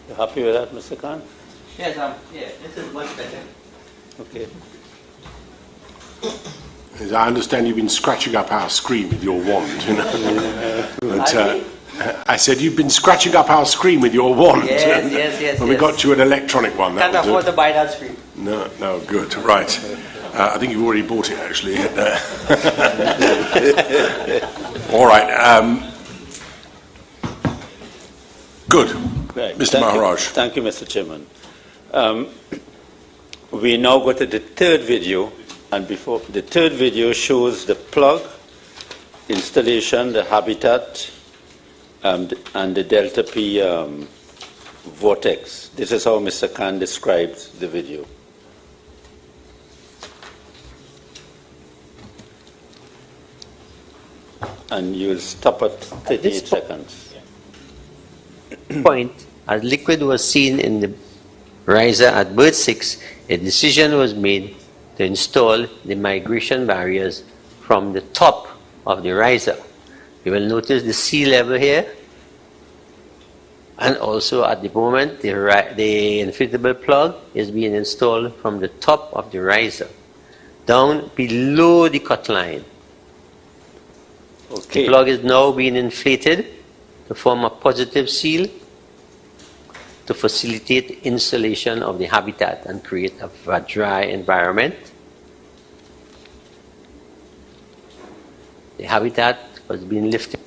You happy with that, Mr. Khan? Yes, yeah, this is much better. Okay. As I understand you've been scratching up our screen with your wand, you know. But, I said you've been scratching up our screen with your wand. Yes. When we got you an electronic one. Can't afford to buy that screen. No, good, right. I think you've already bought it, actually. All right. Good. Right. Mr. Maharaj. Thank you, Mr. Chairman. We now go to the third video, and before the third video shows the plug, installation, the habitat, and the Delta P vortex. This is how Mr. Khan describes the video. And you'll stop at 38 seconds. Point, as liquid was seen in the riser at berth 6, a decision was made to install the migration barriers from the top of the riser. You will notice the sea level here, and also at the moment the inflatable plug is being installed from the top of the riser down below the cut line. Okay. The plug is now being inflated to form a positive seal to facilitate installation of the habitat and create a dry environment. The habitat was being lifted.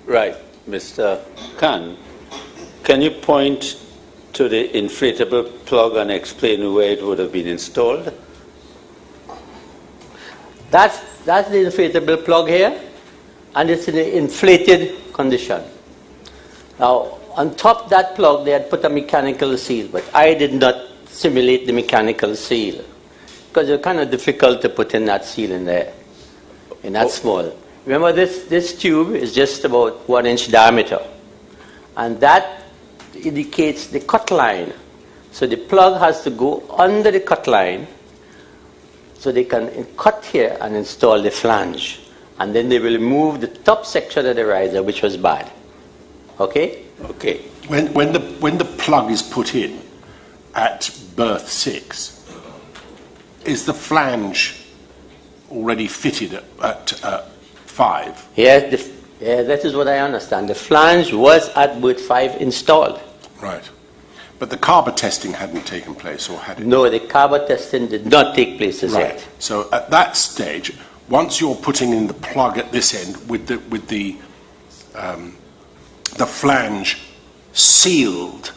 Right. Mr. Khan, can you point to the inflatable plug and explain where it would have been installed? That's the inflatable plug here, and it's in an inflated condition. Now, on top of that plug, they had put a mechanical seal, but I did not simulate the mechanical seal because it's kind of difficult to put in that seal in there, in that small. Remember, this tube is just about 1 inch diameter, and that indicates the cut line. So the plug has to go under the cut line so they can cut here and install the flange. And then they will remove the top section of the riser, which was bad. Okay? Okay. When the plug is put in at berth 6, is the flange already fitted at 5? Yes, that is what I understand. The flange was at berth 5 installed. Right. But the carber testing hadn't taken place, or had it? No, the carber testing did not take place as Right. yet. So at that stage, once you're putting in the plug at this end with the flange sealed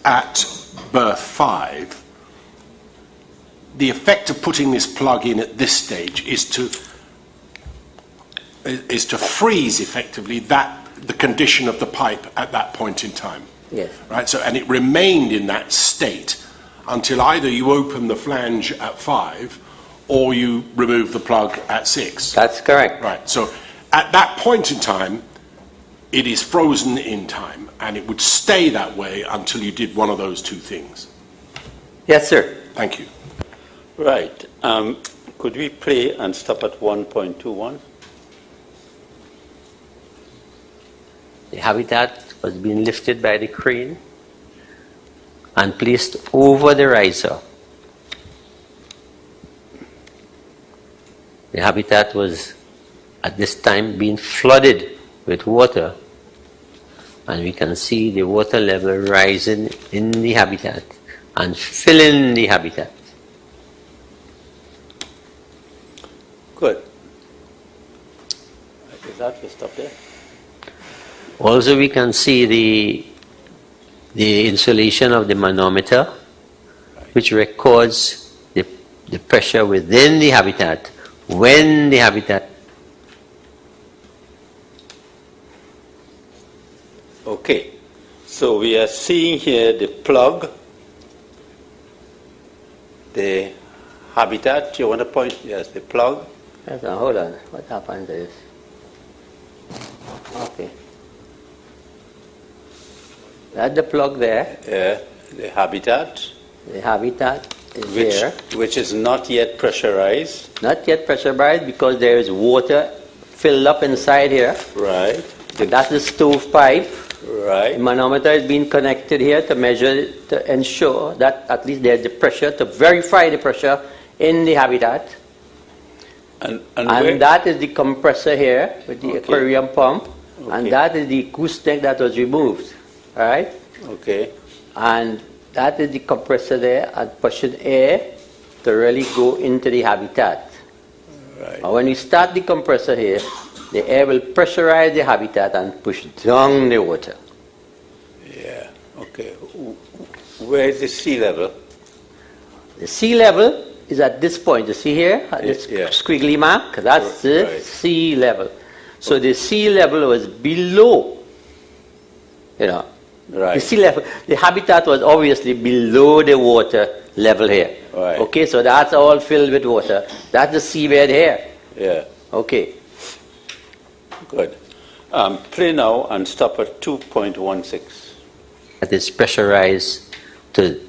at berth 5, the effect of putting this plug in at this stage is to freeze effectively the condition of the pipe at that point in time. Yes. Right. So, and it remained in that state until either you open the flange at 5 or you remove the plug at 6. That's correct. Right. So at that point in time, it is frozen in time, and it would stay that way until you did one of those two things. Yes, sir. Thank you. Right. Could we play and stop at 1.21? The habitat was being lifted by the crane and placed over the riser. The habitat was at this time being flooded with water, and we can see the water level rising in the habitat and filling the habitat. Good. Is that we stop there? Also, we can see the insulation of the manometer, which records the pressure within the habitat when the habitat. Okay. So we are seeing here the plug, the habitat. You want to point? Yes, the plug. Yes, hold on. What happened to this? Okay. That's the plug there. The habitat. The habitat is there. Which is not yet pressurized. Not yet pressurized because there is water filled up inside here. Right. That's the stovepipe. Right. The manometer is being connected here to measure, to ensure that at least there's the pressure, to verify the pressure in the habitat. And that is the compressor here with the Okay. aquarium pump. Okay. And that is the gooseneck that was removed. All right? Okay. And that is the compressor there and pushing air to really go into the habitat. Right. And when you start the compressor here, the air will pressurize the habitat and push down the water. Yeah. Okay. Where is the sea level? The sea level is at this point. You see here, at this Yeah. squiggly mark? That's the Right. sea level. So the sea level was below, you know. Right. The sea level, the habitat was obviously below the water level here. Right. Okay, so that's all filled with water. That's the seabed here. Yeah. Okay. Good. Play now and stop at 2.16. That is pressurized to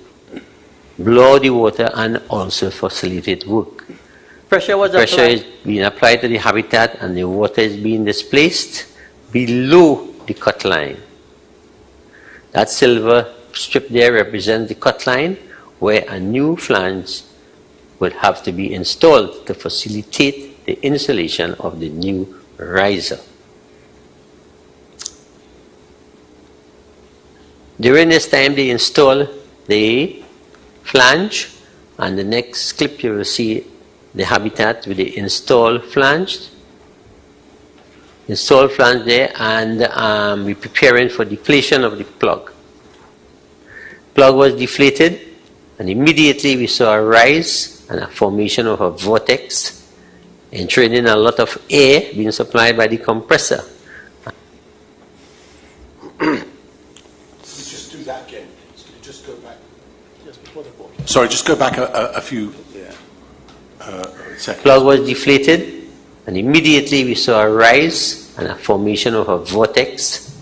blow the water and also facilitate work. Pressure is being applied to the habitat and the water is being displaced below the cut line. That silver strip there represents the cut line where a new flange would have to be installed to facilitate the installation of the new riser. During this time they install the flange, and the next clip you will see the habitat with the installed flange. Install flange there, and we're preparing for deflation of the plug. Plug was deflated, and immediately we saw a rise and a formation of a vortex, ensuring a lot of air being supplied by the compressor. Just do that again. Just go back. Sorry, just go back a few seconds. Plug was deflated, and immediately we saw a rise and a formation of a vortex,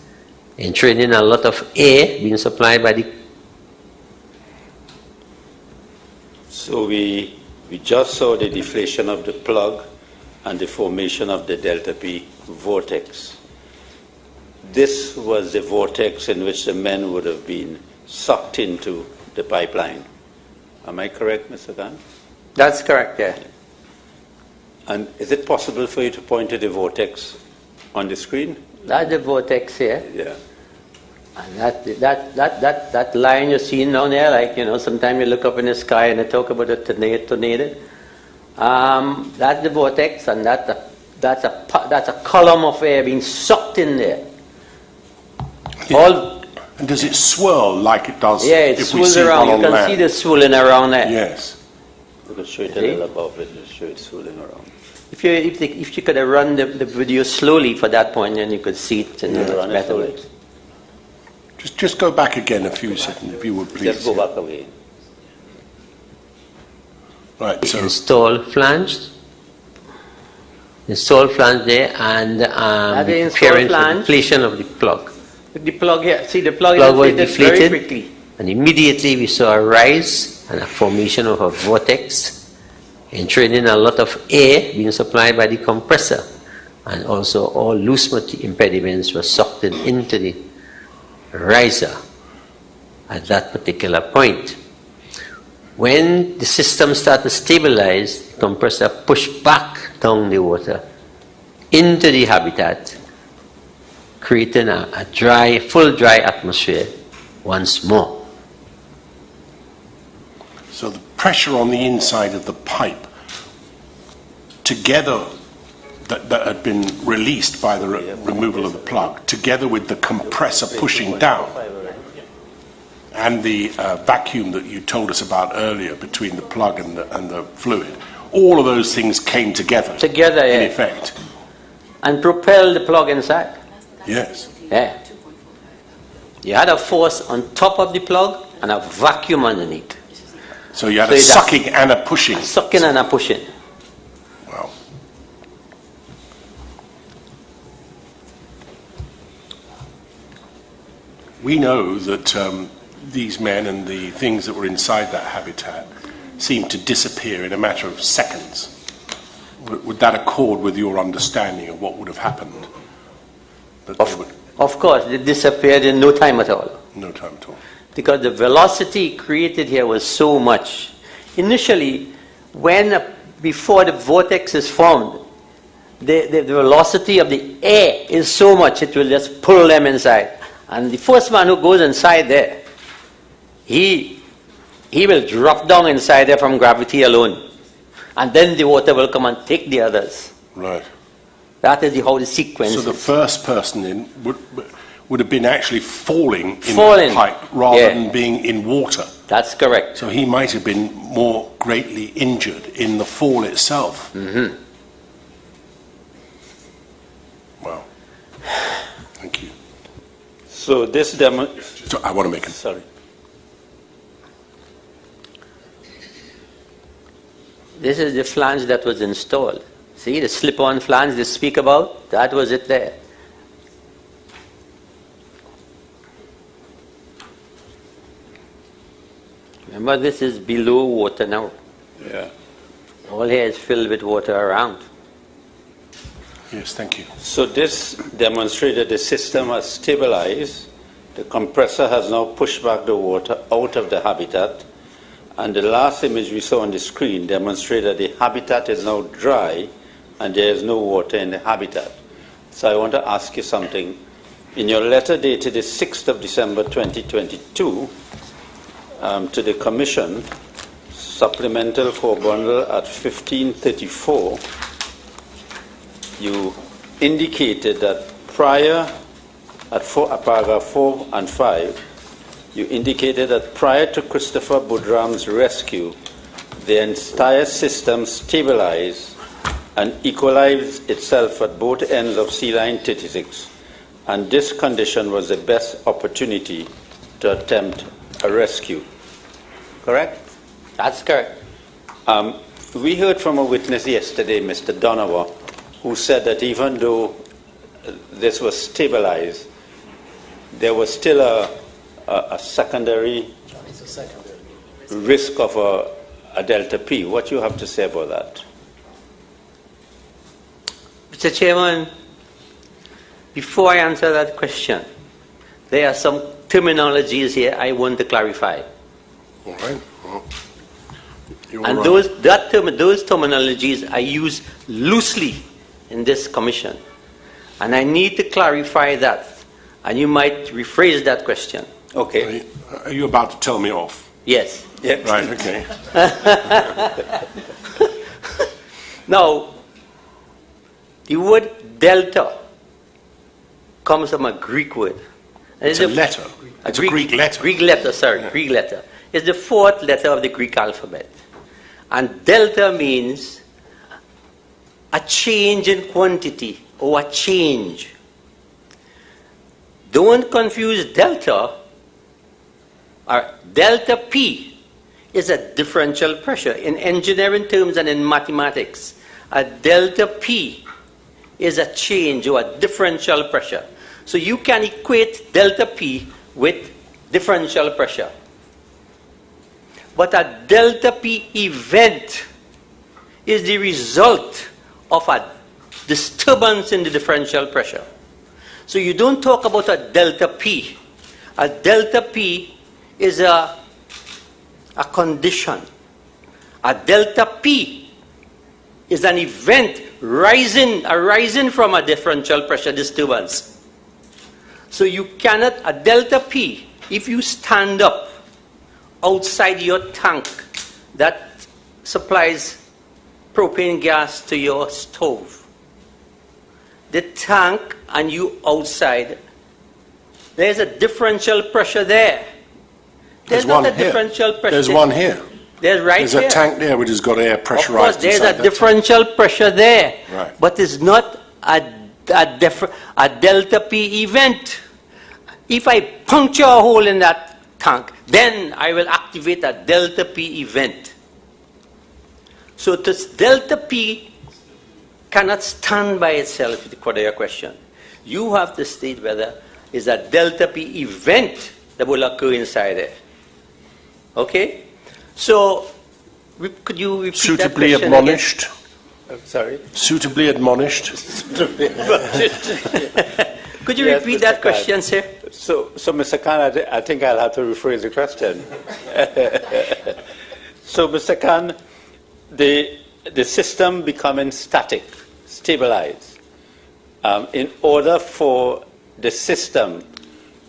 ensuring a lot of air being supplied by the. So we just saw the deflation of the plug and the formation of the delta P vortex. This was the vortex in which the men would have been sucked into the pipeline. Am I correct, Mr. Khan? That's correct, yeah. And is it possible for you to point to the vortex on the screen? That's the vortex here. Yeah. And that line you're seeing down there, like, you know, sometimes you look up in the sky and they talk about a tornado. That's the vortex, and that's a column of air being sucked in there. Yeah. And does it swirl like it does it if we swirls see around. one on You can land? see the swirling around there. Yes. You could show it a little above it, just show it swirling around. If you could have run the video slowly for that point, then you could see it in a Run it better slowly. way. Just go back again a few seconds, if you would, please. Just go back away. Right, so Install flange there, and we're preparing for deflation of the plug. The plug here, see the plug, Plug was is inflated very deflated, quickly. and immediately we saw a rise and a formation of a vortex, ensuring a lot of air being supplied by the compressor, and also all loose impediments were sucked into the riser at that particular point. When the system started to stabilize, the compressor pushed back down the water into the habitat, creating a full dry atmosphere once more. So the pressure on the inside of the pipe, together that had been released by the removal of the plug, together with the compressor pushing down, and the vacuum that you told us about earlier between the plug and the fluid, all of those things came together. Together, in yeah. effect. And propelled the plug inside. Yes. Yeah. You had a force on top of the plug and a vacuum underneath. So you had So a it's sucking and a pushing. A sucking and a pushing. Wow. We know that these men and the things that were inside that habitat seemed to disappear in a matter of seconds. Would that accord with your understanding of what would have happened? that they would? Of course, it disappeared in no time at all. No time at all. Because the velocity created here was so much. Initially, before the vortex is formed, the velocity of the air is so much it will just pull them inside. And the first man who goes inside there, he will drop down inside there from gravity alone. And then the water will come and take the others. Right. That is how the sequence So the is. first person in would have been actually falling in the pipe rather than being in water. That's correct. So he might have been more greatly injured in the fall itself. Mm-hmm. Wow. Thank you. So this demo... So I want to make a... Sorry. This is the flange that was installed. See the slip-on flange they speak about? That was it there. Remember, this is below water now. Yeah. All here is filled with water around. Yes, thank you. So this demonstrated the system has stabilized. The compressor has now pushed back the water out of the habitat. And the last image we saw on the screen demonstrated the habitat is now dry and there is no water in the habitat. So I want to ask you something. In your letter dated the 6th of December 2022 to the Commission, supplemental core bundle at 1534, you indicated that prior, at paragraph 4 and 5, you indicated that prior to Christopher Boudram's rescue, the entire system stabilized and equalized itself at both ends of sea line 36, and this condition was the best opportunity to attempt a rescue. Correct? That's correct. We heard from a witness yesterday, Mr. Donovan, who said that even though this was stabilized, there was still a secondary risk of a delta P. What do you have to say about that? Mr. Chairman, before I answer that question, there are some terminologies here I want to clarify. All right. Well, and right. those terminologies are used loosely in this commission. And I need to clarify that. And you might rephrase that question. Okay. Are you about to tell me off? Yes. Yeah. Right, okay. Now, the word delta comes from a Greek word. And It's a letter. It's a Greek letter. Greek letter, sorry, Yeah. Greek letter. It's the fourth letter of the Greek alphabet. And delta means a change in quantity or a change. Don't confuse delta, or delta P is a differential pressure. In engineering terms and in mathematics, a delta P is a change or a differential pressure. So you can equate delta P with differential pressure. But a delta P event is the result of a disturbance in the differential pressure. So you don't talk about a delta P. A delta P is a condition. A delta P is an event arising from a differential pressure disturbance. So you cannot, a delta P, if you stand up outside your tank that supplies propane gas to your stove, the tank and you outside, there's a differential pressure there. There's not a differential pressure. There's one here. There's right There's here. a tank there which has got air pressurized. Of course, there's inside a differential pressure there. Right. But it's not a delta P event. If I puncture a hole in that tank, then I will activate a delta P event. So this delta P cannot stand by itself, to your question. You have to state whether it's a delta P event that will occur inside there. Okay? So, could you repeat Suitably that question admonished. Sorry? Suitably admonished. Could Could you Yes, repeat Mr. that Khan. question, sir? So Mr. Khan, I think I'll have to rephrase the question. So, Mr. Khan, the system becoming static, stabilized, in order for the system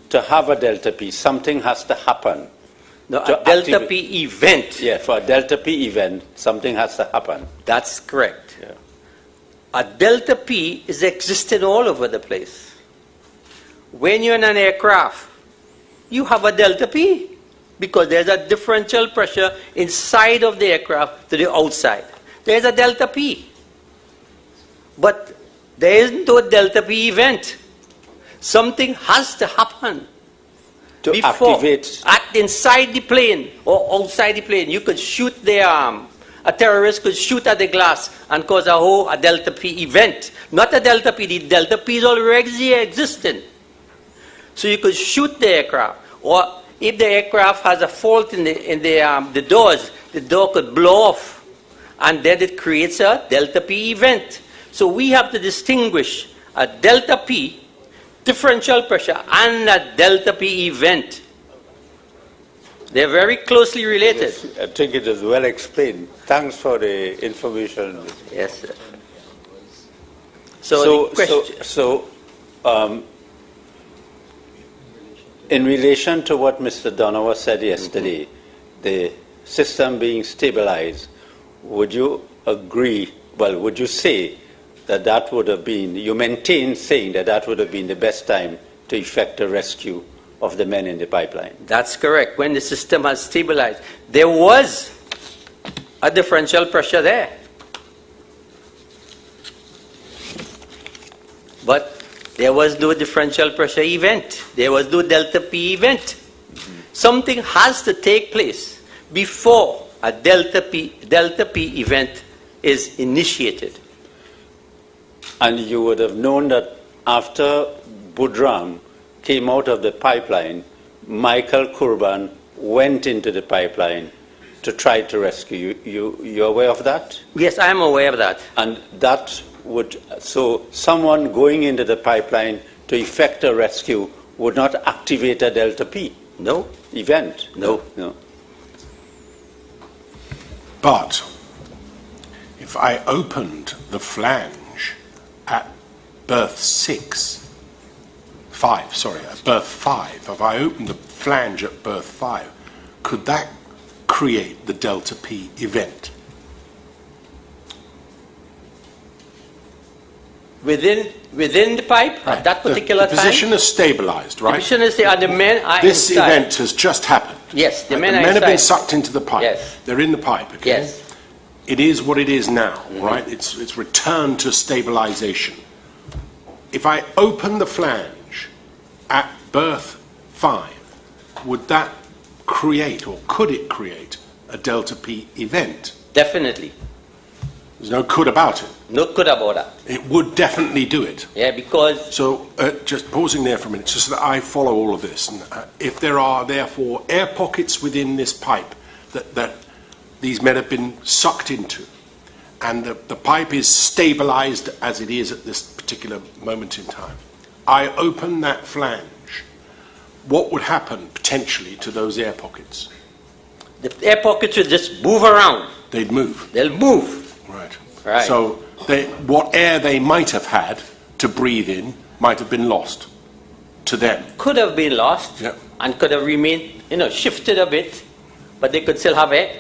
to have a delta P, something has to happen. No, to a delta activate- P event. Yeah, for a delta P event, something has to happen. That's correct. Yeah. A delta P is existing all over the place. When you're in an aircraft, you have a delta P because there's a differential pressure inside of the aircraft to the outside. There's a delta P. But there isn't no delta P event. Something has to happen To before, activate. inside the plane or outside the plane. You could shoot their arm. A terrorist could shoot at the glass and cause a delta P event. Not a delta P. The delta P is already existing. So you could shoot the aircraft. Or if the aircraft has a fault in the doors, the door could blow off. And then it creates a delta P event. So we have to distinguish a delta P, differential pressure, and a delta P event. They're very closely related. Yes, I think it is well explained. Thanks for the information. Yes, sir. So, the question, In relation to what Mr. Donovan said yesterday, the system being stabilized, would you agree, would you say that that would have been, you maintain saying that that would have been the best time to effect a rescue of the men in the pipeline? that's correct. When the system has stabilized, there was a differential pressure there. But there was no differential pressure event. There was no delta P event. Something has to take place before a delta P event is initiated. And you would have known that after Budram came out of the pipeline, Michael Kurban went into the pipeline to try to rescue you. You're aware of that? Yes, I am aware of that. And that would, so someone going into the pipeline to effect a rescue would not activate a delta P No? event? No. No. But if I opened the flange at berth 5, if I opened the flange at berth 5, could that create the delta P event? Within the pipe at that particular the position time? is stabilized, right? The position is the men are This inside. event has just happened. Yes, the Right? men The are men have been inside. sucked into the pipe. Yes. They're in the pipe, okay? Yes. It is what it is now, right? It's returned to stabilization. If I open the flange at berth 5, would that create, or could it create, a delta P event? Definitely. There's no could about it. No good about that. It would definitely do it. Yeah, because So, just pausing there for a minute, just so that I follow all of this. And, if there are, therefore, air pockets within this pipe that these men have been sucked into, and the pipe is stabilized as it is at this particular moment in time, I open that flange, what would happen potentially to those air pockets? the air pockets will just move around. They'd move. They'll move. Right. Right. So what air they might have had to breathe in might have been lost to them. Could have been lost Yeah. and could have remained, shifted a bit, but they could still have air.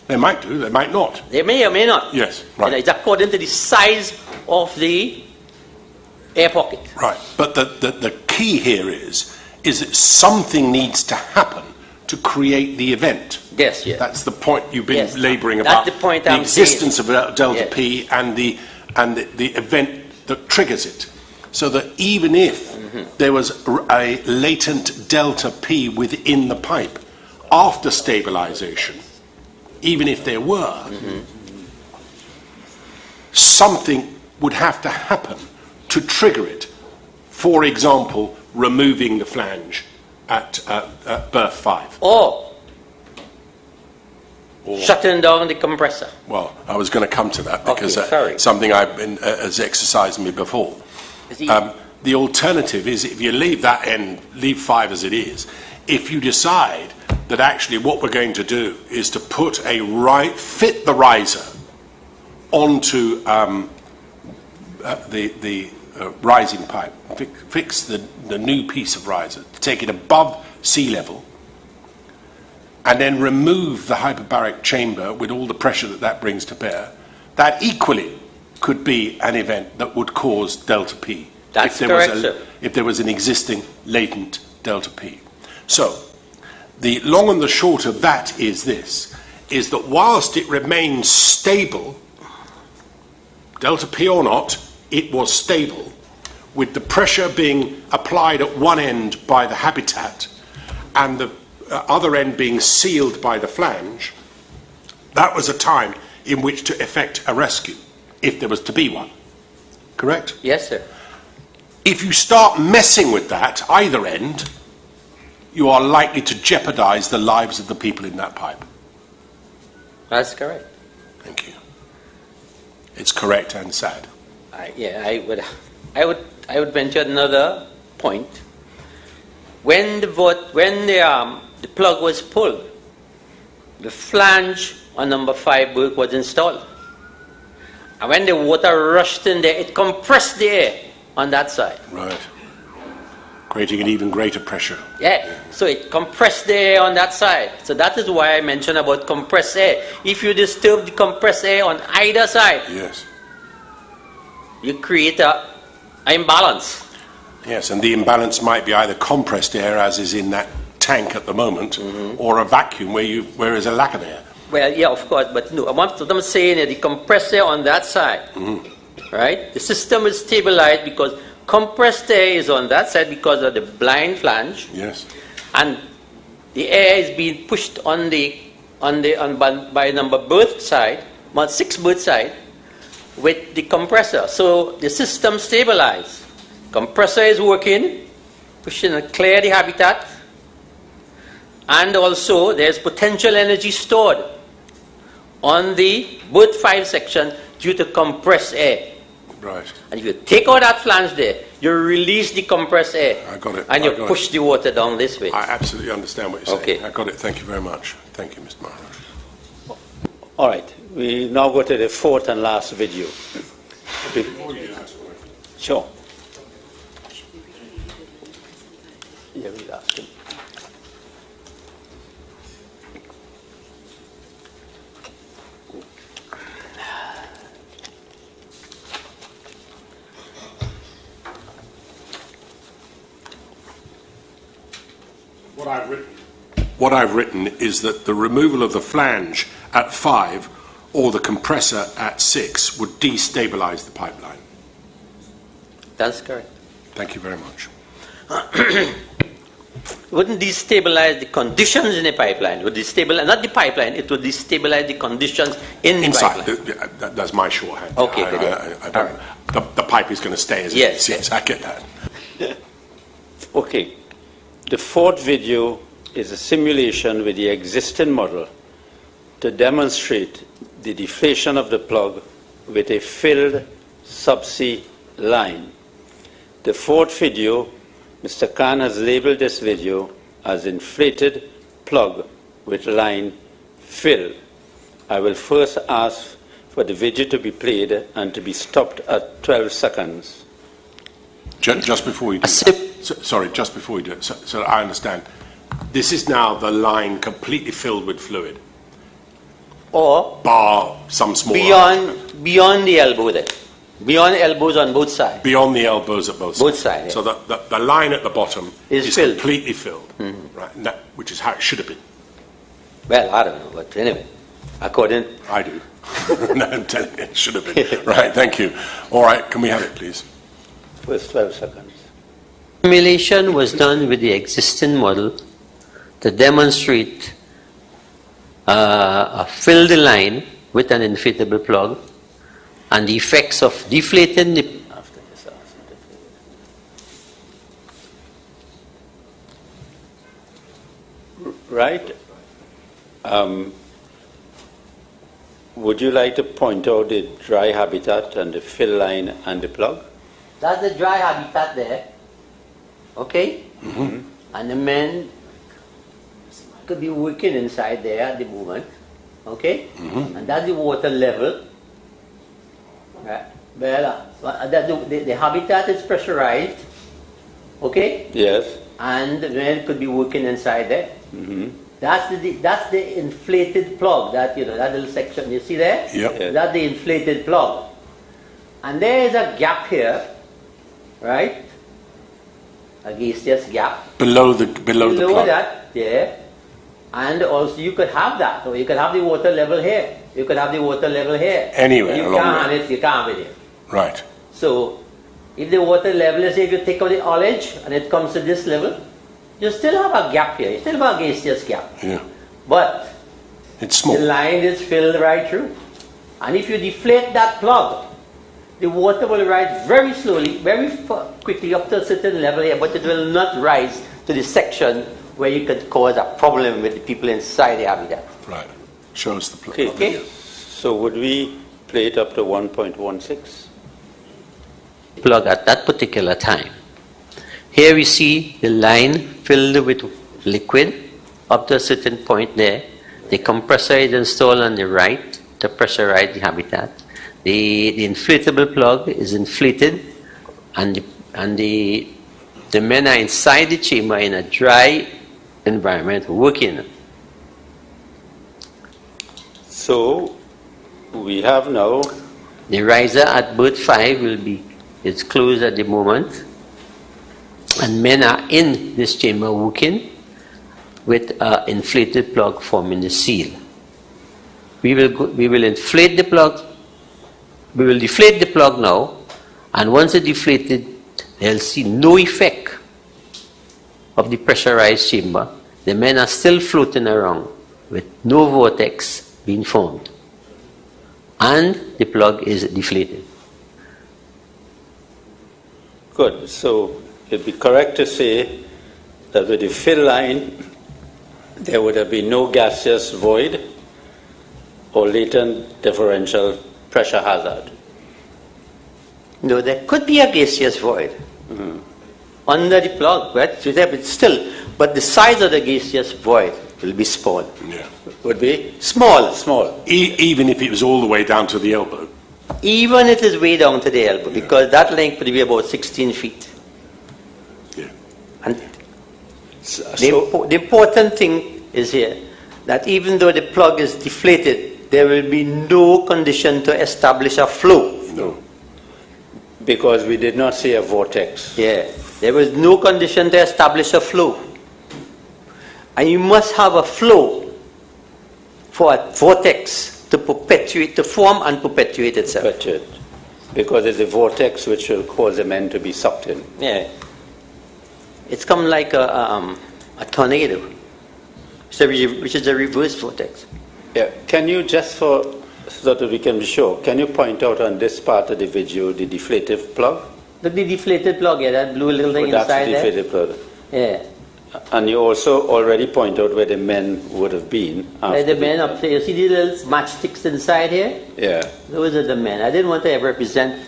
They might do, they might not. They may or may not. Yes, right. It's according to the size of the air pocket. Right. But the key here is that something needs to happen to create the event. Yes, yes. That's the point you've been Yes. labouring That's about. the point the I'm existence of delta Yes. P and the event that triggers it. So that even if there was a latent delta P within the pipe after stabilization, even if there were, something would have to happen to trigger it. For example, removing the flange at berth 5. Or shutting down the compressor. Well, I was going to come to that because Okay, sorry. something I've been has exercised me before. See, the alternative is, if you leave that end, leave 5 as it is, if you decide that actually what we're going to do is to put fit the riser onto the rising pipe, fix the new piece of riser, take it above sea level, and then remove the hyperbaric chamber with all the pressure that brings to bear, that equally could be an event that would cause delta P. That's correct, sir. If there was an existing latent delta P. So, the long and the short of that is this, is that whilst it remains stable, delta P or not, it was stable, with the pressure being applied at one end by the habitat and the other end being sealed by the flange. That was a time in which to effect a rescue, if there was to be one. Correct? Yes, sir. If you start messing with that, either end, you are likely to jeopardize the lives of the people in that pipe. That's correct. Thank you. It's correct and sad. I would venture another point. When the plug was pulled, the flange on number 5 berth was installed. And when the water rushed in there, it compressed the air on that side. Right. Creating an even greater pressure. Yeah, so it compressed the air on that side. So that is why I mentioned about compressed air. If you disturb the compressed air on either side, yes, you create an imbalance. Yes, and the imbalance might be either compressed air, as is in that tank at the moment, or a vacuum where there is a lack of air. Well, yeah, of course, but no, what I'm saying is the compressed air on that side, right? The system is stabilized because compressed air is on that side because of the blind flange. Yes. And the air is being pushed by number berth side, 6 berth side, with the compressor. So the system stabilized. Compressor is working, pushing and clear the habitat, and also there's potential energy stored on the berth 5 section due to compressed air. Right. And if you take out that flange there, you release the compressed air. I got it. And you push the water down this way. I absolutely understand what you're saying. Okay. I got it. Thank you very much. Thank you, Mr. Maharaj. All right. We now go to the 4th and last video. Sure. Yeah, we'll ask him. What I've written is that the removal of the flange at 5 or the compressor at 6 would destabilize the pipeline. That's correct. Thank you very much. Wouldn't destabilize the conditions in the pipeline? Would destabilize, not the pipeline, it would destabilize the conditions in the pipeline. That's my shorthand. Okay, the pipe is going to stay as it is. Yes, I get that. Okay. The 4th video is a simulation with the existing model to demonstrate the deflation of the plug with a filled subsea line. The 4th video, Mr. Khan has labeled this video as inflated plug with line filled. I will first ask for the video to be played and to be stopped at 12 seconds. Just before you do that. Sorry, just before you do it, so I understand. This is now the line completely filled with fluid. Or bar some small beyond the elbow there. Beyond elbows on both sides. Beyond the elbows at both sides. Both sides. So the line at the bottom is filled. completely filled, right? And which is how it should have been. Well, I don't know, but anyway, according. I do. No, I'm telling you, it should have been. Right, thank you. All right, can we have it, please? First 12 seconds. Simulation was done with the existing model to demonstrate a filled line with an inflatable plug and the effects of deflating the right. Would you like to point out the dry habitat and the fill line and the plug? That's the dry habitat there. Okay? And the men could be working inside there at the moment. Okay? And that's the water level. Right? The habitat is pressurized. Okay? Yes. And the men could be working inside there. That's the inflated plug. That that little section you see there. Yep. That's the inflated plug. And there is a gap here, right? A gaseous gap Below the plug. that, yeah. And also you could have that, or you could have the water level here. You could have the water level here. Anywhere You along can't there. have it. You can't have it here. Right. So, if the water level is, if you take out the ullage and it comes to this level, you still have a gap here. You still have a gaseous gap. Yeah. But It's small. the line is filled right through. And if you deflate that plug, the water will rise very slowly, very quickly up to a certain level here, but it will not rise to the section where you could cause a problem with the people inside the habitat. Right. Show us the plug. Okay? So would we play it up to 1.16? Plug at that particular time. Here we see the line filled with liquid up to a certain point there. The compressor is installed on the right to pressurize the habitat. The inflatable plug is inflated, and the men are inside the chamber in a dry environment working. So we have now, The riser at berth 5 it's closed at the moment, and men are in this chamber working with an inflated plug forming the seal. We will inflate the plug. We will deflate the plug now, and once it's deflated, they'll see no effect of the pressurized chamber. The men are still floating around with no vortex being formed, and the plug is deflated. good, so it'd be correct to say that with the fill line, there would have been no gaseous void or latent differential pressure hazard. No, there could be a gaseous void under the plug, right? So but the size of the gaseous void will be small. Yeah. Would be Small. small. Even if it was all the way down to the elbow. Even it is way down to the elbow, because that length would be about 16 feet. Yeah. And So, the important thing is here that even though the plug is deflated, there will be no condition to establish a flow. No. because we did not see a vortex. Yeah, there was no condition to establish a flow. And you must have a flow for a vortex to perpetuate, to form and perpetuate itself. Perpetuate. Because it's a vortex which will cause the men to be sucked in. Yeah. It's come like a tornado, which is a reverse vortex. Yeah. Can you just so that we can be sure, can you point out on this part of the video the deflative plug? Look, the deflated plug, yeah, that blue little thing That's inside the there. deflated plug. Yeah. And you also already point out where the men would have been. Like the men up there, you see the little matchsticks inside here? Yeah, Those are the men. I didn't want to ever represent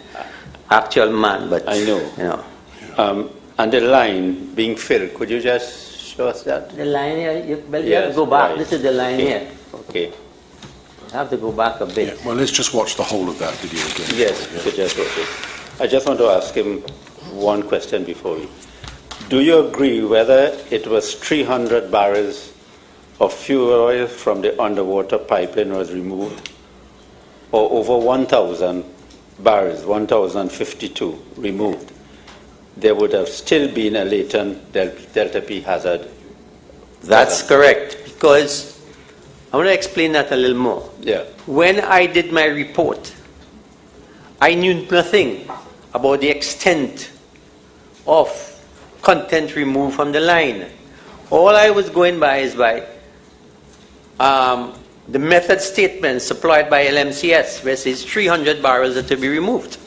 actual man, but I know. You know. And the line being filled, could you just show us that? The line here, you have Yes, to go back. right. This is the line Okay. here. Okay. You have to go back a bit. Yeah. Well, let's just watch the whole of that video again. Yes, you just wrote it. I just want to ask him one question before we. Do you agree whether it was 300 barrels of fuel oil from the underwater pipeline was removed, or over 1,000 barrels, 1,052 removed? There would have still been a latent delta P hazard. That's correct. Because I want to explain that a little more. Yeah. When I did my report, I knew nothing about the extent of content removed from the line. All I was going by is by the method statement supplied by LMCS, where it says 300 barrels are to be removed.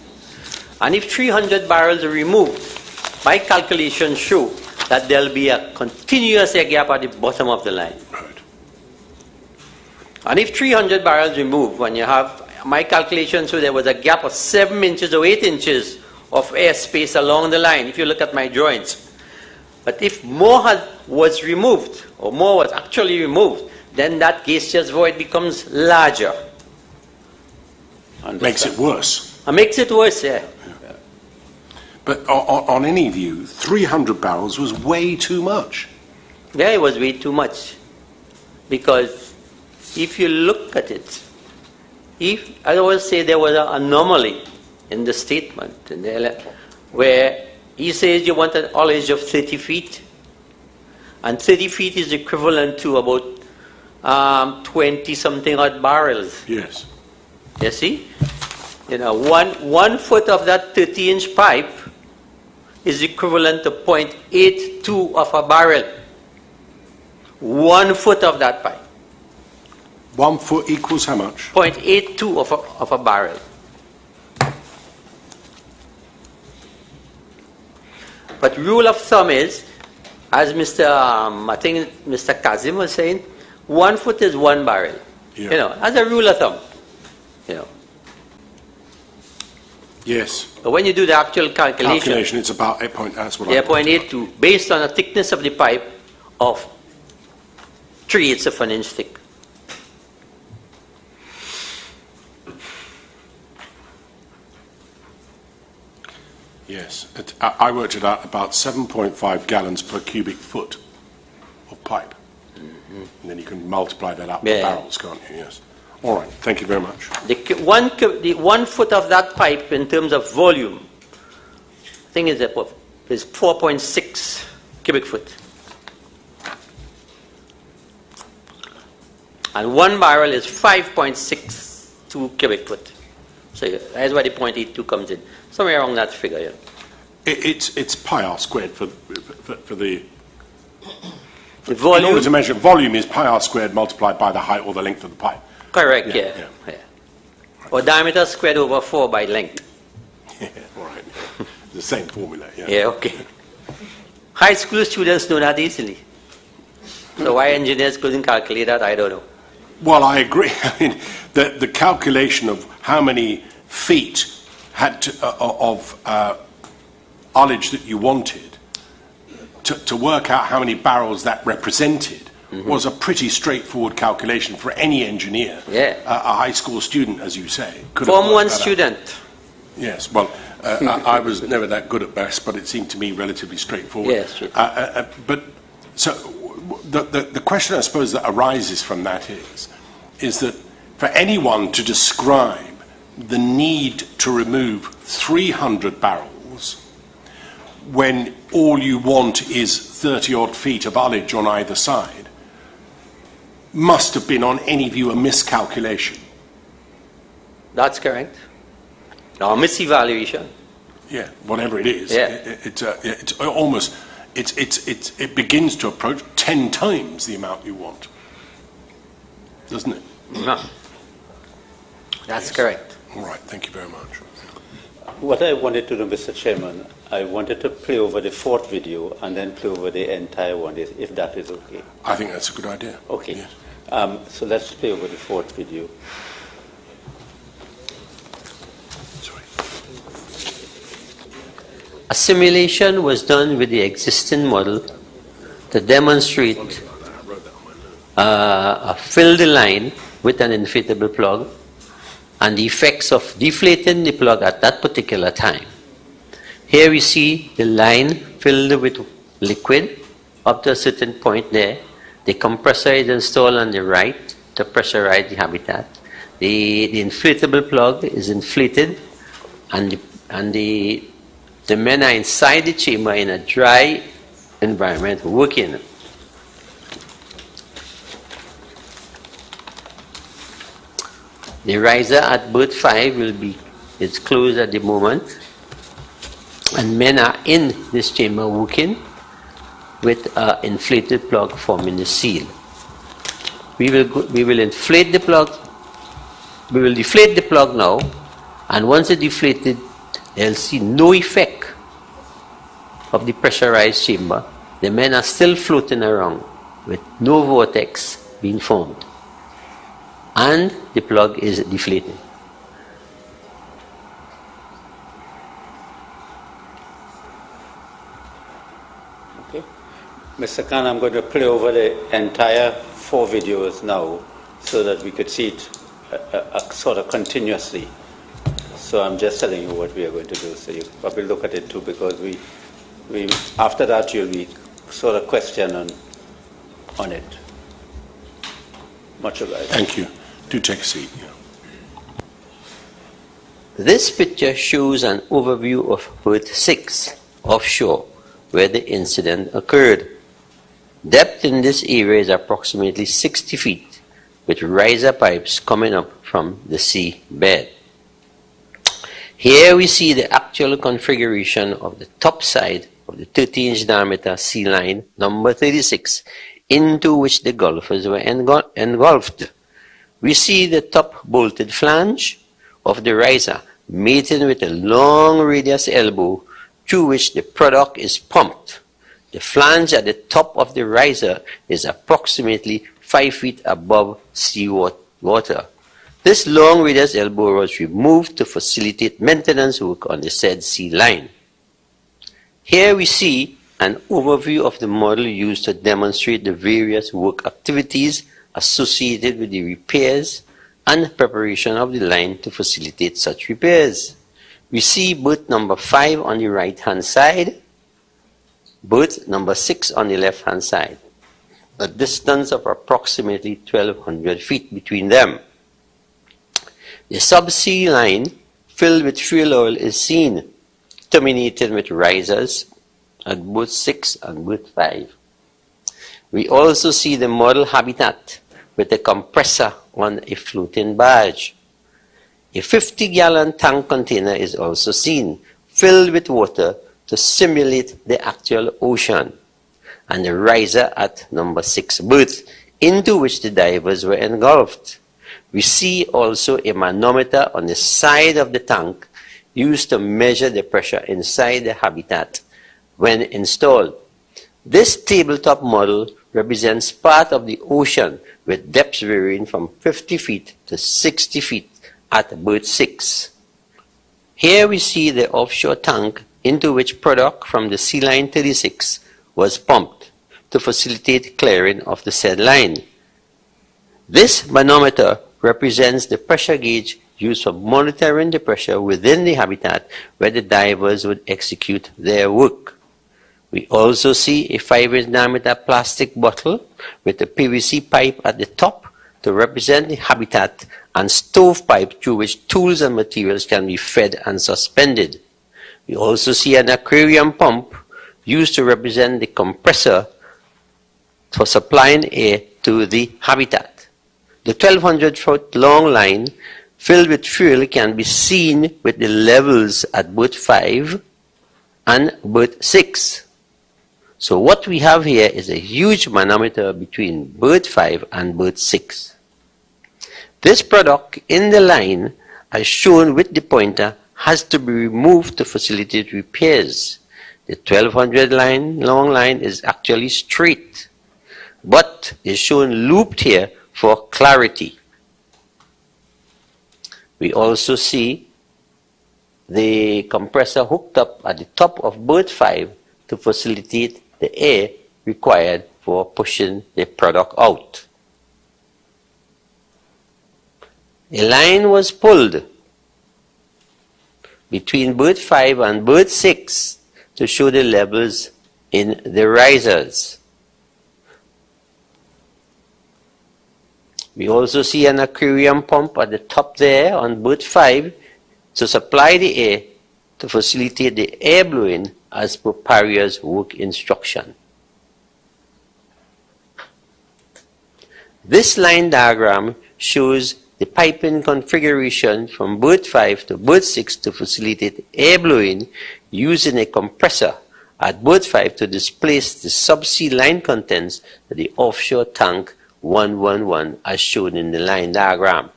And if 300 barrels are removed, my calculations show that there will be a continuous air gap at the bottom of the line. Right. And if 300 barrels removed, when you have, my calculations show there was a gap of 7 inches or 8 inches of airspace along the line, if you look at my drawings. But if more was removed, or more was actually removed, then that gaseous void becomes larger. Makes it worse. It makes it worse, yeah. But on any view, 300 barrels was way too much. Yeah, it was way too much. Because if you look at it, I always say there was an anomaly in the statement, where he says you want an ullage of 30 feet, and 30 feet is equivalent to about 20-something odd barrels. Yes. You see? You know, one foot of that 30-inch pipe is equivalent to 0.82 of a barrel. 1 foot of that pipe. 1 foot equals how much? 0.82 of a barrel. But rule of thumb is, as I think Mr. Kazim was saying, 1 foot is 1 barrel. Yeah. You know, as a rule of thumb. You know. Yes. But when you do the actual calculation, It's about 8 point. That's what yeah, I. 0.82, based on the thickness of the pipe of 3/8 of an inch thick. Yes. I worked it out about 7.5 gallons per cubic foot of pipe. Mm-hmm. And then you can multiply that up with barrels, can't you? Yes. All right. Thank you very much. The 1 foot of that pipe in terms of volume, I think is 4.6 cubic foot. And 1 barrel is 5.62 cubic foot. So that's where the 0.82 comes in. Somewhere around that figure, yeah. It's pi r squared for the volume. In order to measure volume is pi r squared multiplied by the height or the length of the pipe. Correct, yeah. Or diameter squared over 4 by length. Yeah, all right. The same formula, yeah. Yeah, okay. High school students know that easily. So why engineers couldn't calculate that, I don't know. Well, I agree. I mean, the calculation of how many feet had of ullage that you wanted to work out how many barrels that represented was a pretty straightforward calculation for any engineer. Yeah. A high school student, as you say. Form 1 student. Yes, well, I was never that good at best, but it seemed to me relatively straightforward. Yes. But so the question I suppose that arises from that is that for anyone to describe the need to remove 300 barrels when all you want is 30-odd feet of ullage on either side must have been on any view a miscalculation. That's correct. Or misevaluation. Yeah, whatever it is. Yeah. It's almost, it begins to approach 10 times the amount you want. Doesn't it? No. That's correct. All right, thank you very much. What I wanted to do, Mr. Chairman, I wanted to play over the fourth video and then play over the entire one, if that is okay. I think that's a good idea. Okay. Yes. So let's play over the fourth video. Sorry. A simulation was done with the existing model to demonstrate a filled line with an inflatable plug and the effects of deflating the plug at that particular time. Here we see the line filled with liquid up to a certain point there. The compressor is installed on the right to pressurize the habitat. The inflatable plug is inflated and the men are inside the chamber in a dry environment working. The riser at berth 5 it's closed at the moment, and men are in this chamber working with an inflated plug forming the seal. We will inflate the plug. We will deflate the plug now, and once it's deflated, they'll see no effect of the pressurized chamber. The men are still floating around with no vortex being formed, and the plug is deflated. Mr. Khan, I'm going to play over the entire 4 videos now so that we could see it sort of continuously. So I'm just telling you what we are going to do. So you probably look at it too, because we after that you'll be sort of question on it. Much obliged. Thank you. Do take a seat. Yeah. This picture shows an overview of berth 6 offshore, where the incident occurred. Depth in this area is approximately 60 feet, with riser pipes coming up from the sea bed. Here we see the actual configuration of the top side of the 30-inch diameter sea line number 36, into which the golfers were engulfed. We see the top bolted flange of the riser mating with a long radius elbow through which the product is pumped. The flange at the top of the riser is approximately 5 feet above sea water. This long radius elbow was removed to facilitate maintenance work on the said sea line. Here we see an overview of the model used to demonstrate the various work activities associated with the repairs and preparation of the line to facilitate such repairs. We see berth number 5 on the right hand side, berth number 6 on the left hand side, a distance of approximately 1,200 feet between them. The subsea line filled with fuel oil is seen, terminating with risers at berth 6 and berth 5. We also see the model habitat with a compressor on a floating barge. A 50-gallon tank container is also seen, filled with water to simulate the actual ocean, and a riser at number 6 berth, into which the divers were engulfed. We see also a manometer on the side of the tank used to measure the pressure inside the habitat when installed. This tabletop model represents part of the ocean with depths varying from 50 feet to 60 feet at berth 6. Here we see the offshore tank into which product from the sea line 36 was pumped to facilitate clearing of the said line. This manometer represents the pressure gauge used for monitoring the pressure within the habitat where the divers would execute their work. We also see a 5-inch diameter plastic bottle with a PVC pipe at the top to represent the habitat, and stovepipe through which tools and materials can be fed and suspended. We also see an aquarium pump used to represent the compressor for supplying air to the habitat. The 1,200-foot long line filled with fuel can be seen with the levels at berth 5 and berth 6. So what we have here is a huge manometer between berth 5 and berth 6. This product in the line, as shown with the pointer, has to be removed to facilitate repairs. The 1,200 long line is actually straight, but is shown looped here for clarity. We also see the compressor hooked up at the top of berth 5 to facilitate the air required for pushing the product out. A line was pulled between berth 5 and berth 6 to show the levels in the risers. We also see an aquarium pump at the top there on berth 5 to supply the air to facilitate the air blowing as per PARIA's work instruction. This line diagram shows the piping configuration from berth 5 to berth 6 to facilitate air blowing using a compressor at berth 5 to displace the subsea line contents to the offshore tank 111 as shown in the line diagram,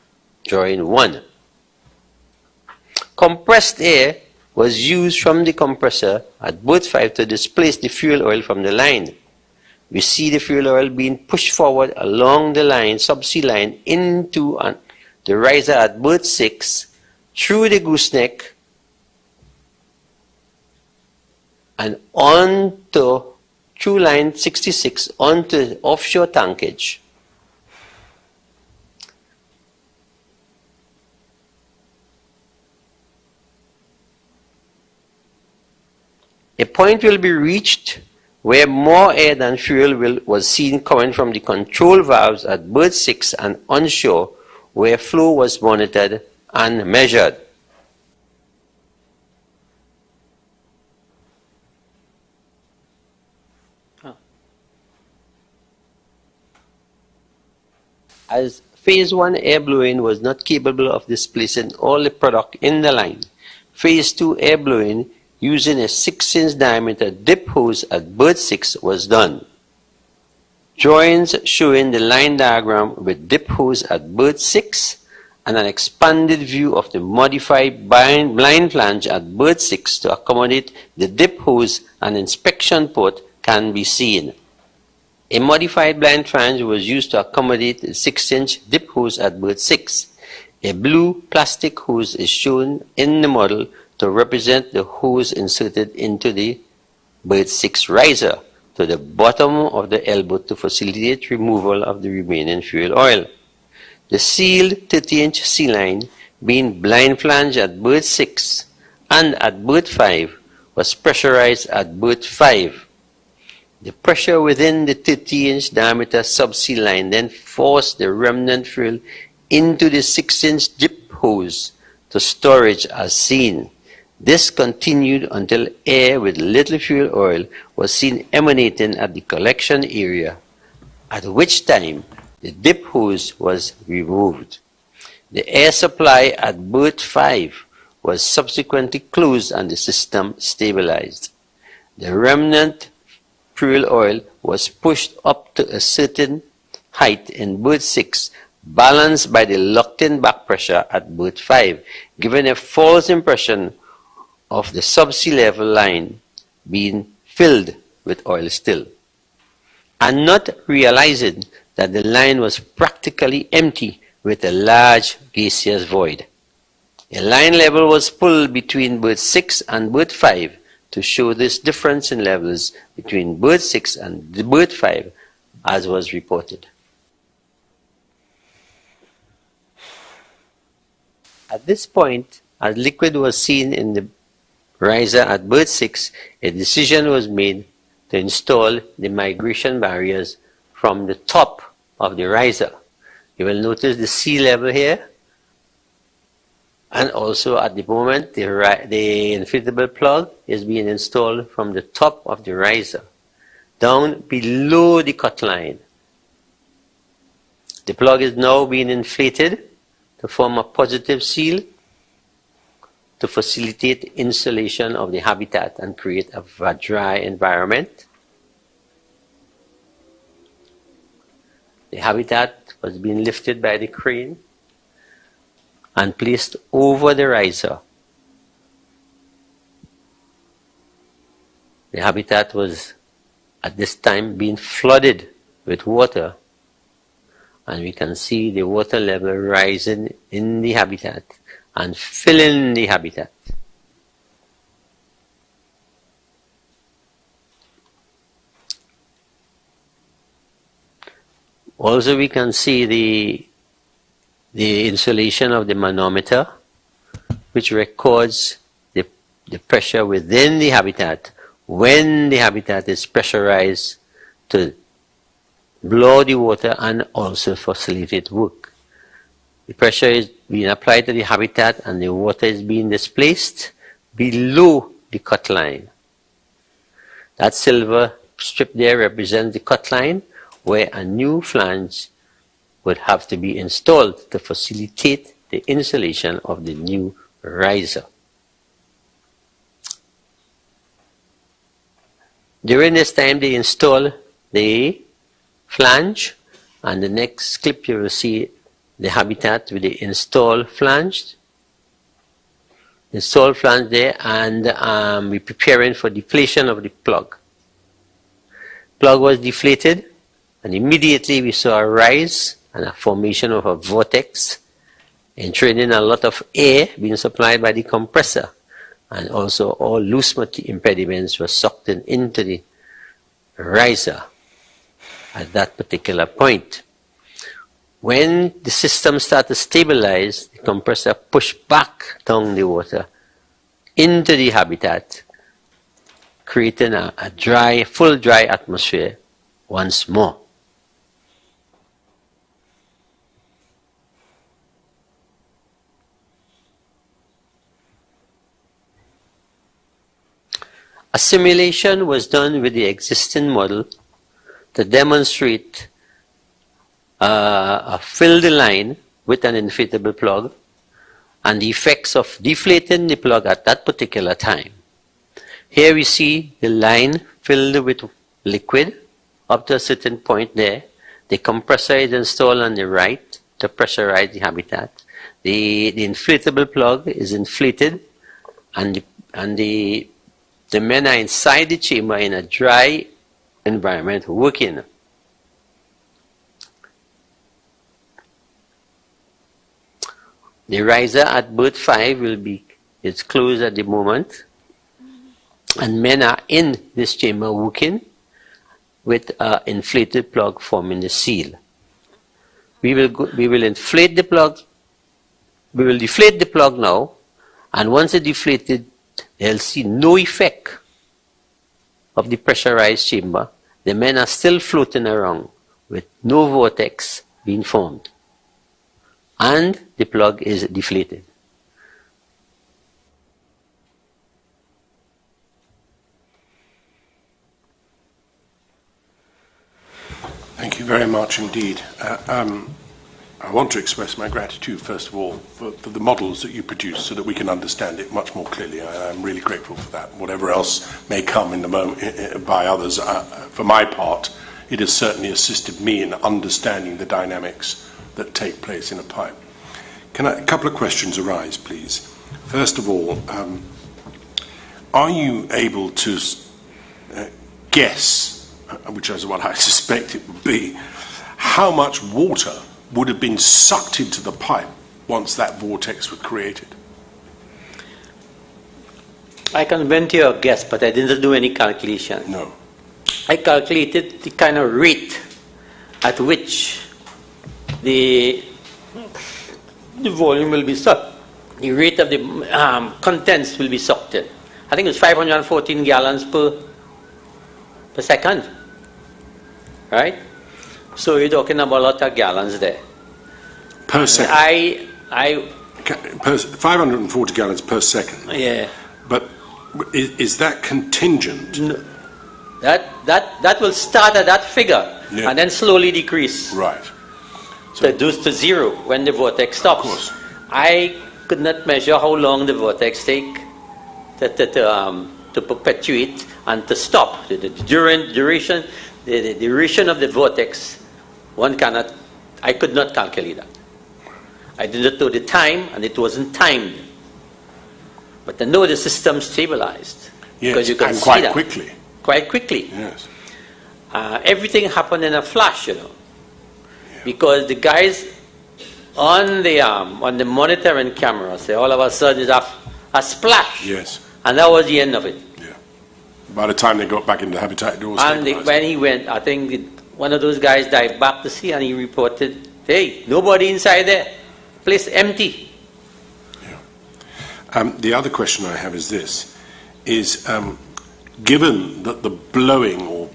drawing 1. Compressed air was used from the compressor at berth 5 to displace the fuel oil from the line. We see the fuel oil being pushed forward along the line, subsea line, into the riser at berth 6, through the gooseneck, and onto through line 66 onto the offshore tankage. A point will be reached where more air than fuel was seen coming from the control valves at berth 6 and onshore, where flow was monitored and measured. As phase 1 air blowing was not capable of displacing all the product in the line, phase 2 air blowing using a 6-inch diameter dip hose at berth 6 was done. Drawings showing the line diagram with dip hose at berth 6 and an expanded view of the modified blind flange at berth 6 to accommodate the dip hose and inspection port can be seen. A modified blind flange was used to accommodate the 6-inch dip hose at berth 6. A blue plastic hose is shown in the model to represent the hose inserted into the berth 6 riser to the bottom of the elbow to facilitate removal of the remaining fuel oil. The sealed 30-inch sea line, being blind flange at berth 6 and at berth 5, was pressurized at berth 5. The pressure within the 30-inch diameter subsea line then forced the remnant fuel into the 6-inch dip hose to storage as seen. This continued until air with little fuel oil was seen emanating at the collection area, at which time the dip hose was removed. The air supply at berth 5 was subsequently closed and the system stabilized. The remnant fuel oil was pushed up to a certain height in berth 6, balanced by the locked-in back pressure at berth 5, giving a false impression of the subsea level line being filled with oil still, and not realizing that the line was practically empty with a large gaseous void. A line level was pulled between berth 6 and berth 5 to show this difference in levels between berth 6 and berth 5 as was reported. At this point, as liquid was seen in the riser at berth 6, a decision was made to install the migration barriers from the top of the riser. You will notice the sea level here, and also at the moment the inflatable plug is being installed from the top of the riser down below the cut line. The plug is now being inflated to form a positive seal to facilitate insulation of the habitat and create a dry environment. The habitat was being lifted by the crane and placed over the riser. The habitat was at this time being flooded with water, and we can see the water level rising in the habitat and filling the habitat. Also, we can see the insulation of the manometer, which records the pressure within the habitat when the habitat is pressurized to blow the water and also facilitate work. The pressure is being applied to the habitat and the water is being displaced below the cut line. That silver strip there represents the cut line, where a new flange would have to be installed to facilitate the insulation of the new riser. During this time, they install the flange, and the next clip you will see the habitat with the installed flange. Installed flange there, and we're preparing for deflation of the plug. Plug was deflated, and immediately we saw a rise and a formation of a vortex, entraining a lot of air being supplied by the compressor, and also all loose impediments were sucked into the riser at that particular point. When the system starts to stabilize, the compressor pushes back down the water into the habitat, creating a full dry atmosphere once more. A simulation was done with the existing model to demonstrate a filled line with an inflatable plug and the effects of deflating the plug at that particular time. Here we see the line filled with liquid up to a certain point there. The compressor is installed on the right to pressurize the habitat. The inflatable plug is inflated, and the men are inside the chamber in a dry environment working. The riser at berth 5 is closed at the moment, and men are in this chamber working with an inflated plug forming the seal. We will inflate the plug. We will deflate the plug now, and once it's deflated, they'll see no effect of the pressurized chamber. The men are still floating around with no vortex being formed, and the plug is deflated. Thank you very much indeed. I want to express my gratitude, first of all, for the models that you produce so that we can understand it much more clearly. I'm really grateful for that. Whatever else may come in the moment by others, for my part, it has certainly assisted me in understanding the dynamics that take place in a pipe. A couple of questions arise, please. First of all, are you able to guess, which is what I suspect it would be, how much water would have been sucked into the pipe once that vortex was created? I can venture a guess, but I didn't do any calculation. No. I calculated the kind of rate at which the volume will be sucked. The rate of the contents will be sucked in. I think it was 514 gallons per second. Right? So you're talking about a lot of gallons there. Per second? 540 gallons per second? Yeah. But is that contingent? No. That will start at that figure, yeah, and then slowly decrease. Right. So reduce to zero when the vortex stops. Of course. I could not measure how long the vortex take to perpetuate and to stop. The duration of the vortex, I could not calculate that. I did not know the time, and it wasn't timed. But I know the system stabilized. Yes, because you can and see quite that. quickly. Quite quickly. Yes. Everything happened in a flash, Yeah. Because the guys on the monitoring cameras, all of a sudden it's a splash. Yes. And that was the end of it. Yeah. By the time they got back into the habitat, it all stabilized. When he went, I think one of those guys dived back to sea, and he reported, hey, nobody inside there. Place empty. Yeah. The other question I have is this, given that the blowing or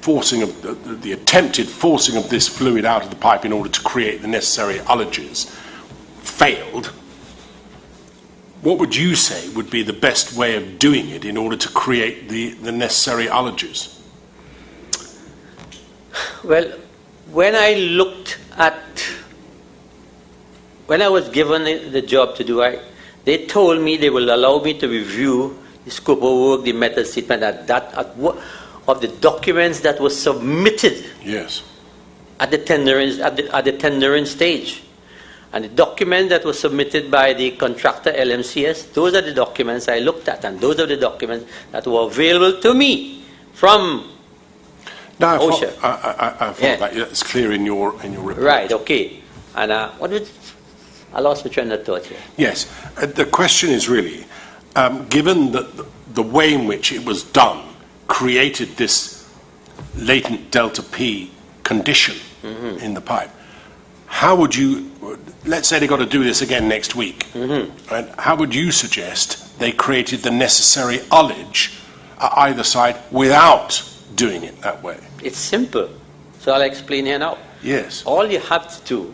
forcing of the attempted forcing of this fluid out of the pipe in order to create the necessary ullages failed, what would you say would be the best way of doing it in order to create the necessary ullages? Well, when I was given the job to do, they told me they will allow me to review the scope of work, the method statement, of the documents that were submitted. Yes. At the tendering stage. And the document that was submitted by the contractor LMCS, those are the documents I looked at, and those are the documents that were available to me from OSHA. I thought that. It's clear in your report. Right, okay. And I lost my train of thought here. Yes. The question is really, given that the way in which it was done created this latent delta P condition in the pipe, how would you, let's say they got to do this again next week, right? How would you suggest they created the necessary ullage at either side without doing it that way? It's simple. So I'll explain here now. Yes. All you have to do,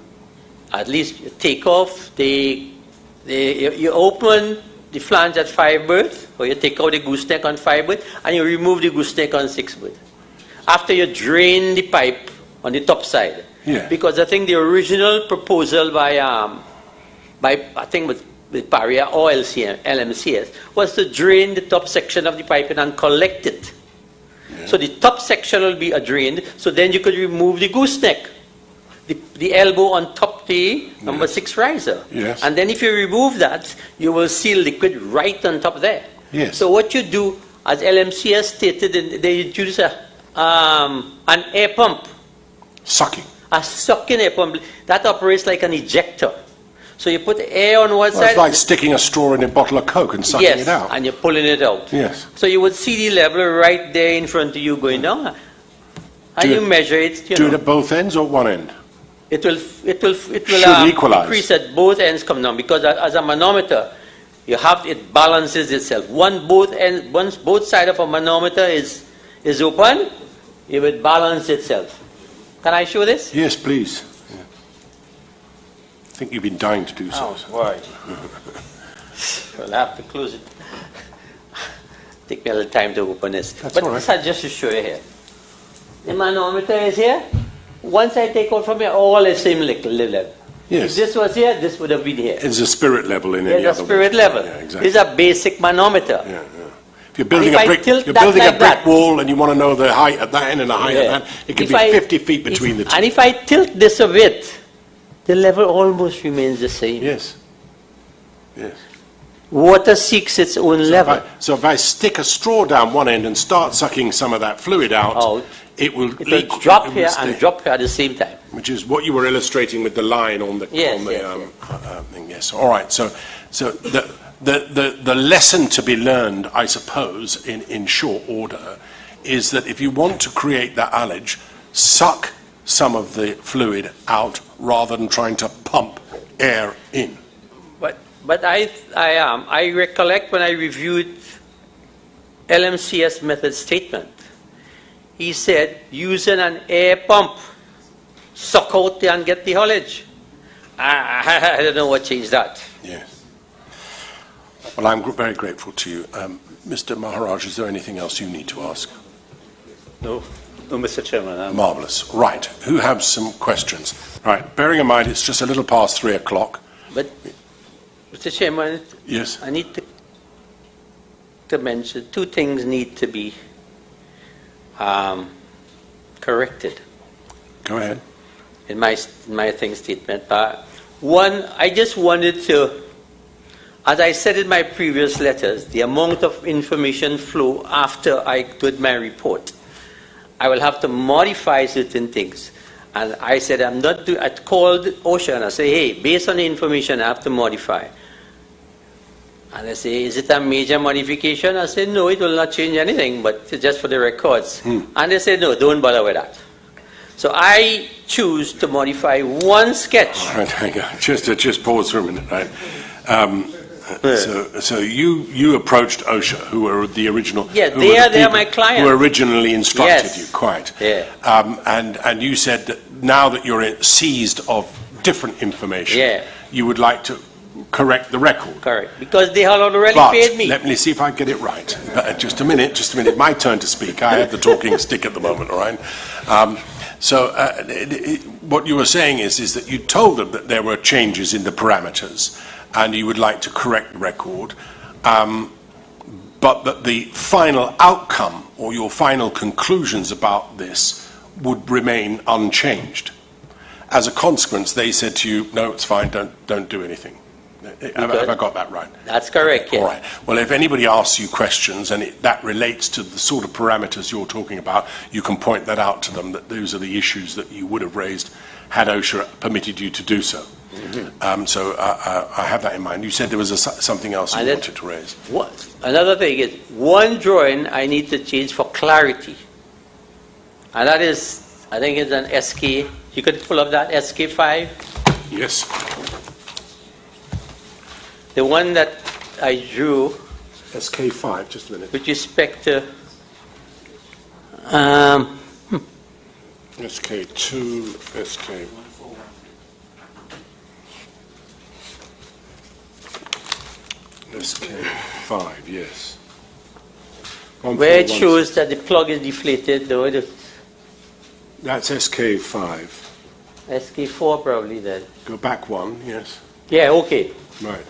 at least you take off you open the flange at 5 berth, or you take out the gooseneck on 5 berth, and you remove the gooseneck on 6 berth. After you drain the pipe on the top side. Yeah. Because I think the original proposal by I think with PARIA or LMCS was to drain the top section of the pipe and collect it. Yeah. So the top section will be drained, so then you could remove the gooseneck, the elbow on top the number 6 riser. Yes. And then if you remove that, you will see liquid right on top there. Yes. So what you do, as LMCS stated, they introduce an air pump. Sucking. A sucking air pump that operates like an ejector. So you put air on one side. It's like sticking a straw in a bottle of Coke and sucking it out. And you're pulling it out. Yes. So you would see the level right there in front of you going down. And you measure it. Do it at both ends or one end? It will equalize. increase at both ends come down, because as a manometer, it balances itself. Once both sides of a manometer is open, it will balance itself. Can I show this? Yes, please. Yeah. I think you've been dying to do so. Oh, right. Well, I have to close it. Take me a little time to open this. That's but all right. This is just to show you here. The manometer is here. Once I take out from here, all is same level. Yes. If this was here, this would have been here. It's a spirit level in any other There's a spirit way. level. Yeah, exactly. This is a basic manometer. Yeah, yeah. If you're building a brick wall and you want to know the height at that end and the height at that, it could be 50 feet between the two. And if I tilt this a bit, the level almost remains the same. Yes. Yes. Water seeks its own level. So if I stick a straw down one end and start sucking some of that fluid out, it will drop here and drop here at the same time. Which is what you were illustrating with the line on the thing. Yes. All right. So the lesson to be learned, I suppose, in short order, is that if you want to create that ullage, suck some of the fluid out rather than trying to pump air in. But I recollect when I reviewed LMCS method statement, he said using an air pump, suck out there and get the ullage. I don't know what changed that. Yes. Well, I'm very grateful to you. Mr. Maharaj, is there anything else you need to ask? No, Mr. Chairman. Marvellous. Right. Who has some questions? Right. Bearing in mind it's just a little past 3 o'clock. But, Mr. Chairman, yes. I need to mention 2 things need to be corrected. Go ahead. In my thing statement. One, I just wanted to, as I said in my previous letters, the amount of information flow after I did my report, I will have to modify certain things. And I said, I called OSHA and I said, hey, based on the information, I have to modify. And they say, is it a major modification? I said, no, it will not change anything, but it's just for the records. And they said, no, don't bother with that. So I choose to modify 1 sketch. All right, hang on. Just pause for a minute, right? So you approached OSHA, who were the original. Yeah, they are my client. Who originally instructed you, quite. Yeah. And you said that now that you're seized of different information, you would like to correct the record. Correct, because they had already paid me. Let me see if I get it right. Just a minute. My turn to speak. I have the talking stick at the moment, all right? What you were saying is that you told them that there were changes in the parameters and you would like to correct the record, but that the final outcome or your final conclusions about this would remain unchanged. As a consequence, they said to you, no, it's fine, don't do anything. Have I got that right? That's correct, All right. Well, if anybody asks you questions and that relates to the sort of parameters you're talking about, you can point that out to them, that those are the issues that you would have raised had OSHA permitted you to do so. So I have that in mind. You said there was something else you wanted to raise. Another thing is, 1 drawing I need to change for clarity. And that is, I think it's an SK. You could pull up that SK5. Yes. The one that I drew SK5, just a minute. with respect to SK2, SK. SK5, yes. where it shows that the plug is deflated, though. That's SK5. SK4 probably then. Go back one, yes. Yeah, okay. Right.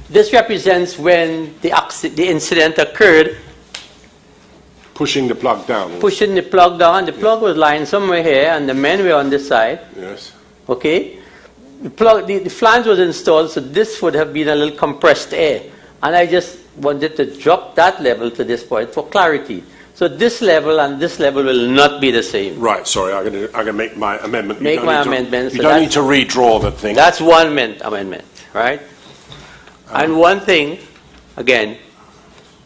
This represents when the incident occurred, Pushing the plug down. pushing the plug down. The plug was lying somewhere here, and the men were on this side. Yes. Okay? The flange was installed, so this would have been a little compressed air. And I just wanted to drop that level to this point for clarity. So this level and this level will not be the same. Right, sorry, I'm going to make my amendment. Make my amendment. You don't need to redraw the thing. That's one amendment, right? And one thing, again,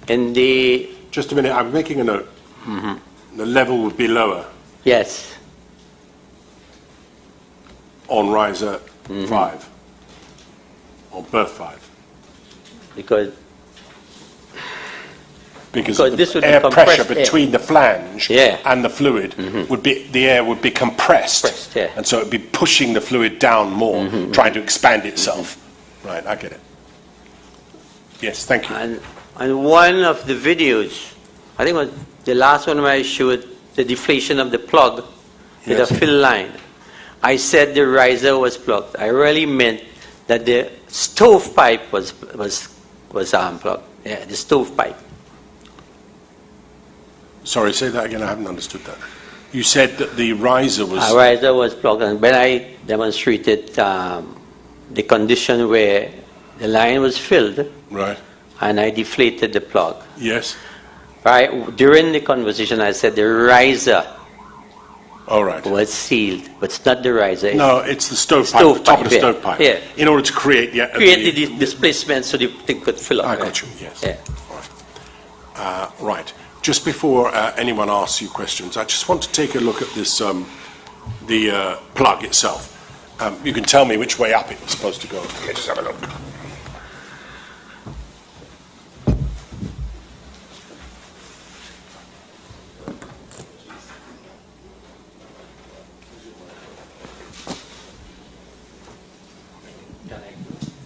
in the... Just a minute, I'm making a note. The level would be lower Yes. on riser 5, or berth 5. Because Because this would the be air pressure compressed air. between the flange Yeah. and the fluid would be, the air would be compressed. Compressed, yeah. And so it would be pushing the fluid down more, trying to expand itself. Right, I get it. Yes, thank you. and one of the videos, I think it was the last one where I showed the deflation of the plug with Yes. a fill line, I said the riser was plugged. I really meant that the stovepipe was plugged. Yeah, the stovepipe. Sorry, say that again, I haven't understood that. You said that the riser was... A riser was plugged, and when I demonstrated the condition where the line was filled, Right, and I deflated the plug. yes. Right, during the conversation, I said the riser All right. was sealed, but it's not the riser. No, it's the stovepipe, the top of the Stovepipe, stovepipe. yeah. In order to create Create the displacement so the thing could fill up. I right? got you, yes. Yeah. Right. Just before anyone asks you questions, I just want to take a look at this, the plug itself. You can tell me which way up it was supposed to go. Let me just have a look.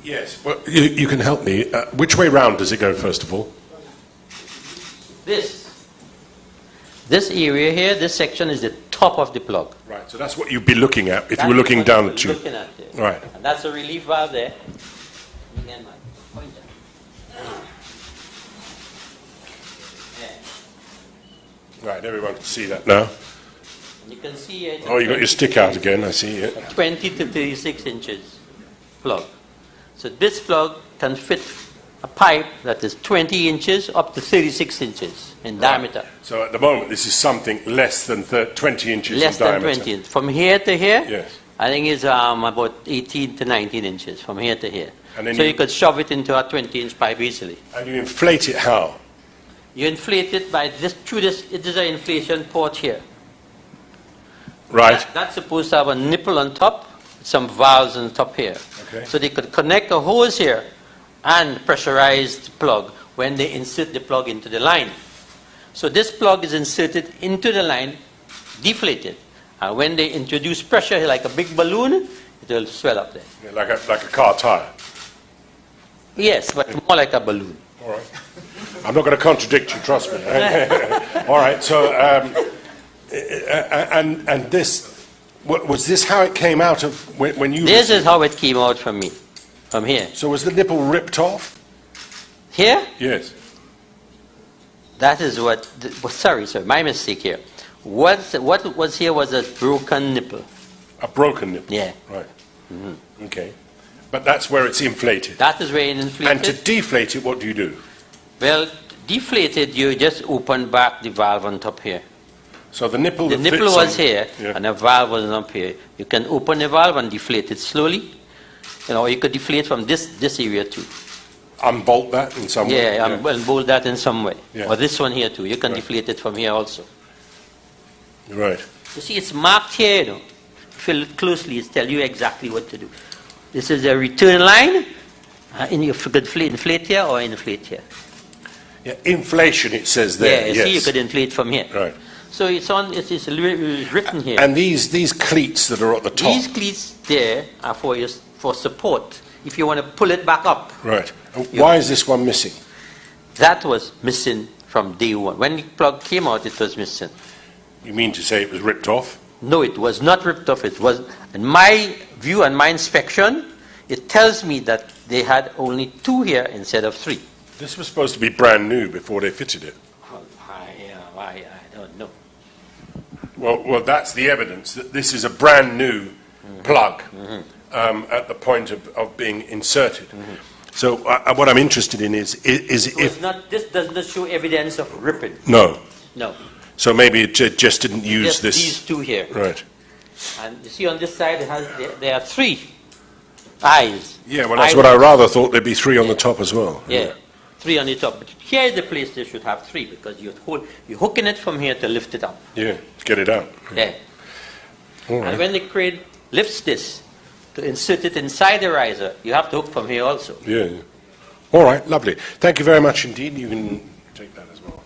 Yes, well, you can help me. Which way round does it go, first of all? This area here, this section is the top of the plug. Right, so that's what you'd be looking at if That's you were looking what down you're the tube. looking at there. Right. And that's a relief valve there. Again, my pointer. Yeah. Right, everyone can see that now. You can see it. Oh, you got your stick out again, I see it. 20 to 36 inches plug. So this plug can fit a pipe that is 20 inches up to 36 inches in diameter. So at the moment, this is something less than 20 inches Less in than diameter. 20 inches. From here to here, Yes. I think it's about 18 to 19 inches from here to here. And then So you- you could shove it into a 20-inch pipe easily. And you inflate it how? You inflate it by this, through this, it is an inflation port here. Right. That's supposed to have a nipple on top, some valves on top here. Okay. So they could connect a hose here and pressurize the plug when they insert the plug into the line. So this plug is inserted into the line, deflated. And when they introduce pressure like a big balloon, it will swell up there. Yeah, like a car tire. Yes, but more like a balloon. All right. I'm not going to contradict you, trust me. All right, so, and this, was this how it came out of when you... This is how it came out from me, from here. So was the nipple ripped off? Here, Yes. that is what, sorry, my mistake here. What was here was a broken nipple. A broken nipple? Yeah. Right. Okay. But that's where it's inflated. That is where it inflated. And to deflate it, what do you do? Well, deflated, you just open back the valve on top here. So the nipple... The that nipple fits was on- here, Yeah. and the valve was up here. You can open the valve and deflate it slowly. You know, you could deflate from this area too. Unbolt that in some way? Yeah, and bolt that in some way. Yeah. Or this one here too. You can deflate it from here also. Right. You see, it's marked here, you know. If you look closely, it tells you exactly what to do. This is a return line. You could inflate here or inflate here. Yeah, inflation, it says there. Yeah, yes. see, you could inflate from here. Right. So it's written here. And these cleats that are at the top. These cleats there are for support. If you want to pull it back up. Right. And why is this one missing? That was missing from day one. When the plug came out, it was missing. You mean to say it was ripped off? No, it was not ripped off. It was, in my view and my inspection, it tells me that they had only 2 here instead of 3. This was supposed to be brand new before they fitted it. Well, I don't know. Well, that's the evidence that this is a brand new plug at the point of being inserted. So what I'm interested in is if... This does not show evidence of ripping. No. No. So maybe it just didn't use Just this... these 2 here. Right. And you see on this side, there are 3 eyes. Yeah, well, that's what I rather thought. There'd be 3 on the top as well. Yeah, 3 on the top. But here is the place they should have 3 because you're hooking it from here to lift it up. Yeah, get it out. There. All right. And when the crane lifts this to insert it inside the riser, you have to hook from here also. Yeah. All right, lovely. Thank you very much indeed. You can take that as well.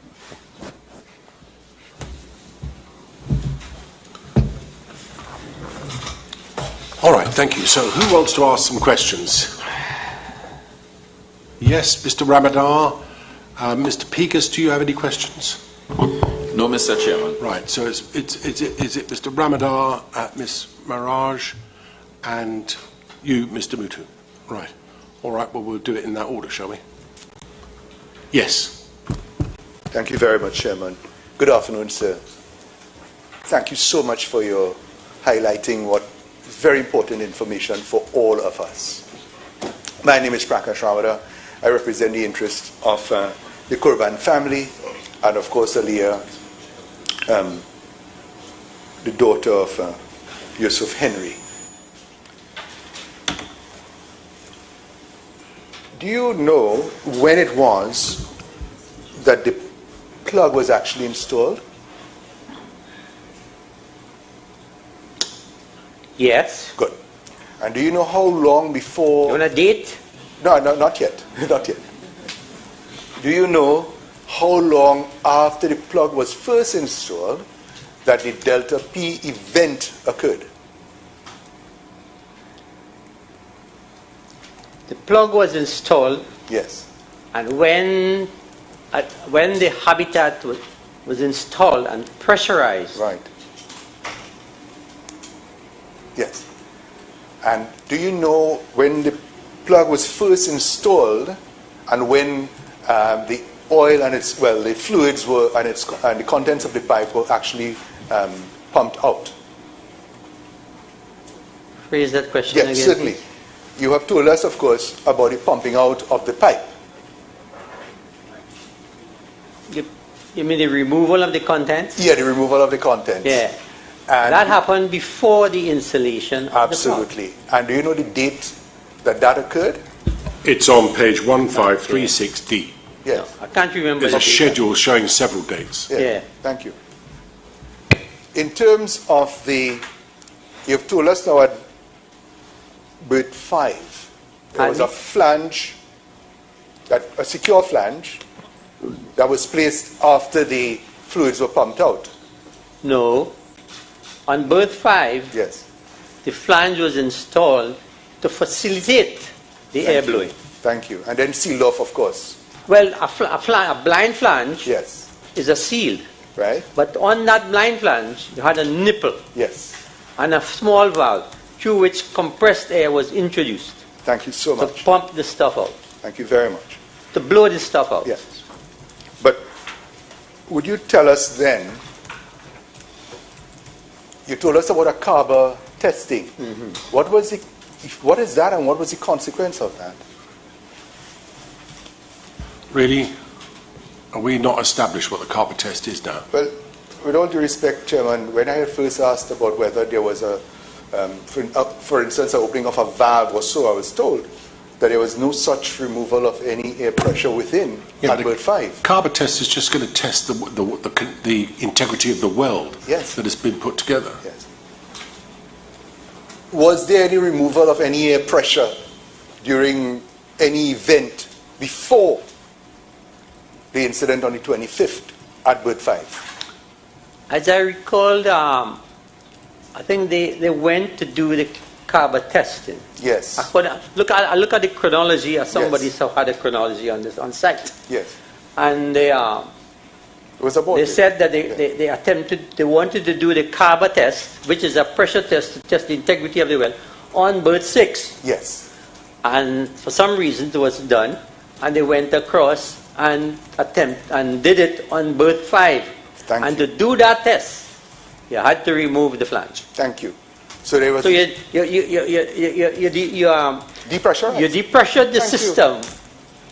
All right, thank you. So who wants to ask some questions? Yes, Mr. Ramadan. Mr. Pegas, do you have any questions? No, Mr. Chairman. Right, so is it Mr. Ramadan, Ms. Maraj, and you, Mr. Mutu? Right. All right, well, we'll do it in that order, shall we? Yes. Thank you very much, Chairman. Good afternoon, sir. Thank you so much for your highlighting what is very important information for all of us. My name is Prakash Ramada. I represent the interest of the Kurban family and, of course, Aliyah, the daughter of Yusuf Henry. Do you know when it was that the plug was actually installed? Yes. Good. And do you know how long before... You want a date? No, not yet. Not yet. Do you know how long after the plug was first installed that the Delta P event occurred? The plug was installed, Yes. and when the habitat was installed and pressurized, Right. Yes. And do you know when the plug was first installed and when the oil and the fluids were and the contents of the pipe were actually pumped out? Phrase that question Yes, again. certainly. Please. You have told us, of course, about the pumping out of the pipe. You mean the removal of the contents? Yeah, the removal of the contents. Yeah. And That happened before the installation of absolutely. And do you know the date that occurred? It's on page 1536D. Yes. I can't remember. There's the a date. schedule showing several dates. Yeah. Thank you. In terms of you've told us now at berth 5, there was a flange, a secure flange, that was placed after the fluids were pumped out. No. On berth 5, Yes. the flange was installed to facilitate the air blowing. Thank you. And then sealed off, of course. Well, a blind flange Yes. is a sealed. Right? But on that blind flange, you had a nipple Yes. and a small valve through which compressed air was introduced Thank you so to much. pump the stuff out, Thank you very much. to blow the stuff out. Yes. But would you tell us then, you told us about a CARBA testing. What is that and what was the consequence of that? Really? Are we not established what the carpet test is now? Well, with all due respect, Chairman, when I had first asked about whether there was for instance, an opening of a valve or so, I was told that there was no such removal of any air pressure within Advert 5. Carber test is just going to test the integrity of the weld Yes. that has been put together. Yes. Was there any removal of any air pressure during any event before the incident on the 25th, Advert 5? As I recall, I think they went to do the Carber testing. Yes. I look at the chronology, as somebody Yes. had a chronology on this on site, Yes. and It was about they it. said that they wanted to do the Carber test, which is a pressure test to test the integrity of the well, on berth 6. Yes. And for some reason it was done, and they went across and did it on berth 5. Thank and you. to do that test, you had to remove the flange. Thank you. So there was So you depressurized. depressured the Thank you. system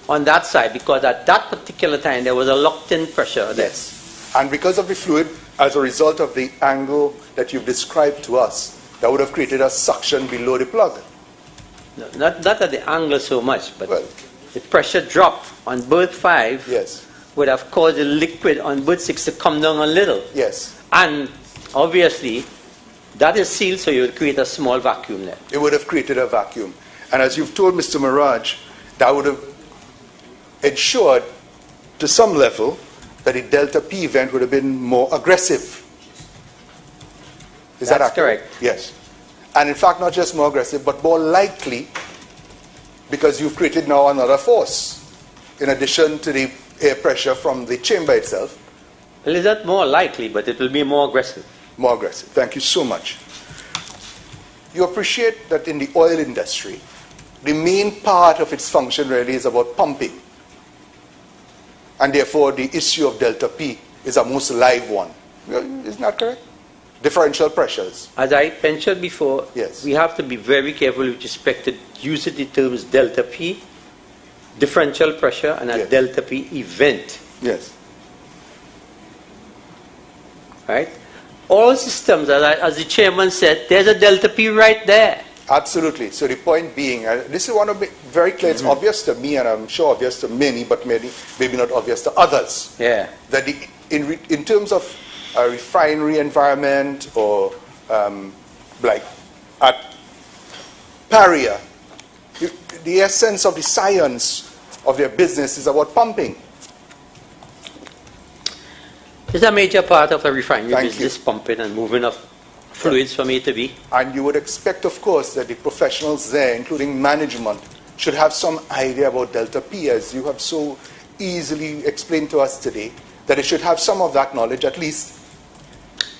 on that side, because at that particular time there was a locked-in pressure there. Yes. And because of the fluid, as a result of the angle that you've described to us, that would have created a suction below the plug. No, not at the angle so much, but Well, the pressure drop on berth 5 yes. would have caused the liquid on berth 6 to come down a little. Yes. And obviously, that is sealed, so you would create a small vacuum there. It would have created a vacuum. And as you've told Mr. Mirage, that would have ensured to some level that the Delta P event would have been more aggressive. Is that That's accurate? correct. Yes. And in fact, not just more aggressive, but more likely, because you've created now another force, in addition to the air pressure from the chamber itself. Well, it's not more likely, but it will be more aggressive. More aggressive. Thank you so much. You appreciate that in the oil industry, the main part of its function really is about pumping. And therefore, the issue of Delta P is a most live one. Isn't that correct? Differential pressures. As I mentioned before, Yes. we have to be very careful with respect to using the terms delta P, differential pressure, and a Yes. delta P event. Yes. Right? All systems, as the chairman said, there's a delta P right there. Absolutely. So the point being, this is one of the very clear, it's obvious to me, and I'm sure obvious to many, but maybe not obvious to others, Yeah. that in terms of a refinery environment or like at PARIA, the essence of the science of their business is about pumping. It's a major part of the refinery Thank business, pumping and moving of fluids from A to B. And you would expect, of course, that the professionals there, including management, should have some idea about Delta P, as you have so easily explained to us today, that it should have some of that knowledge at least.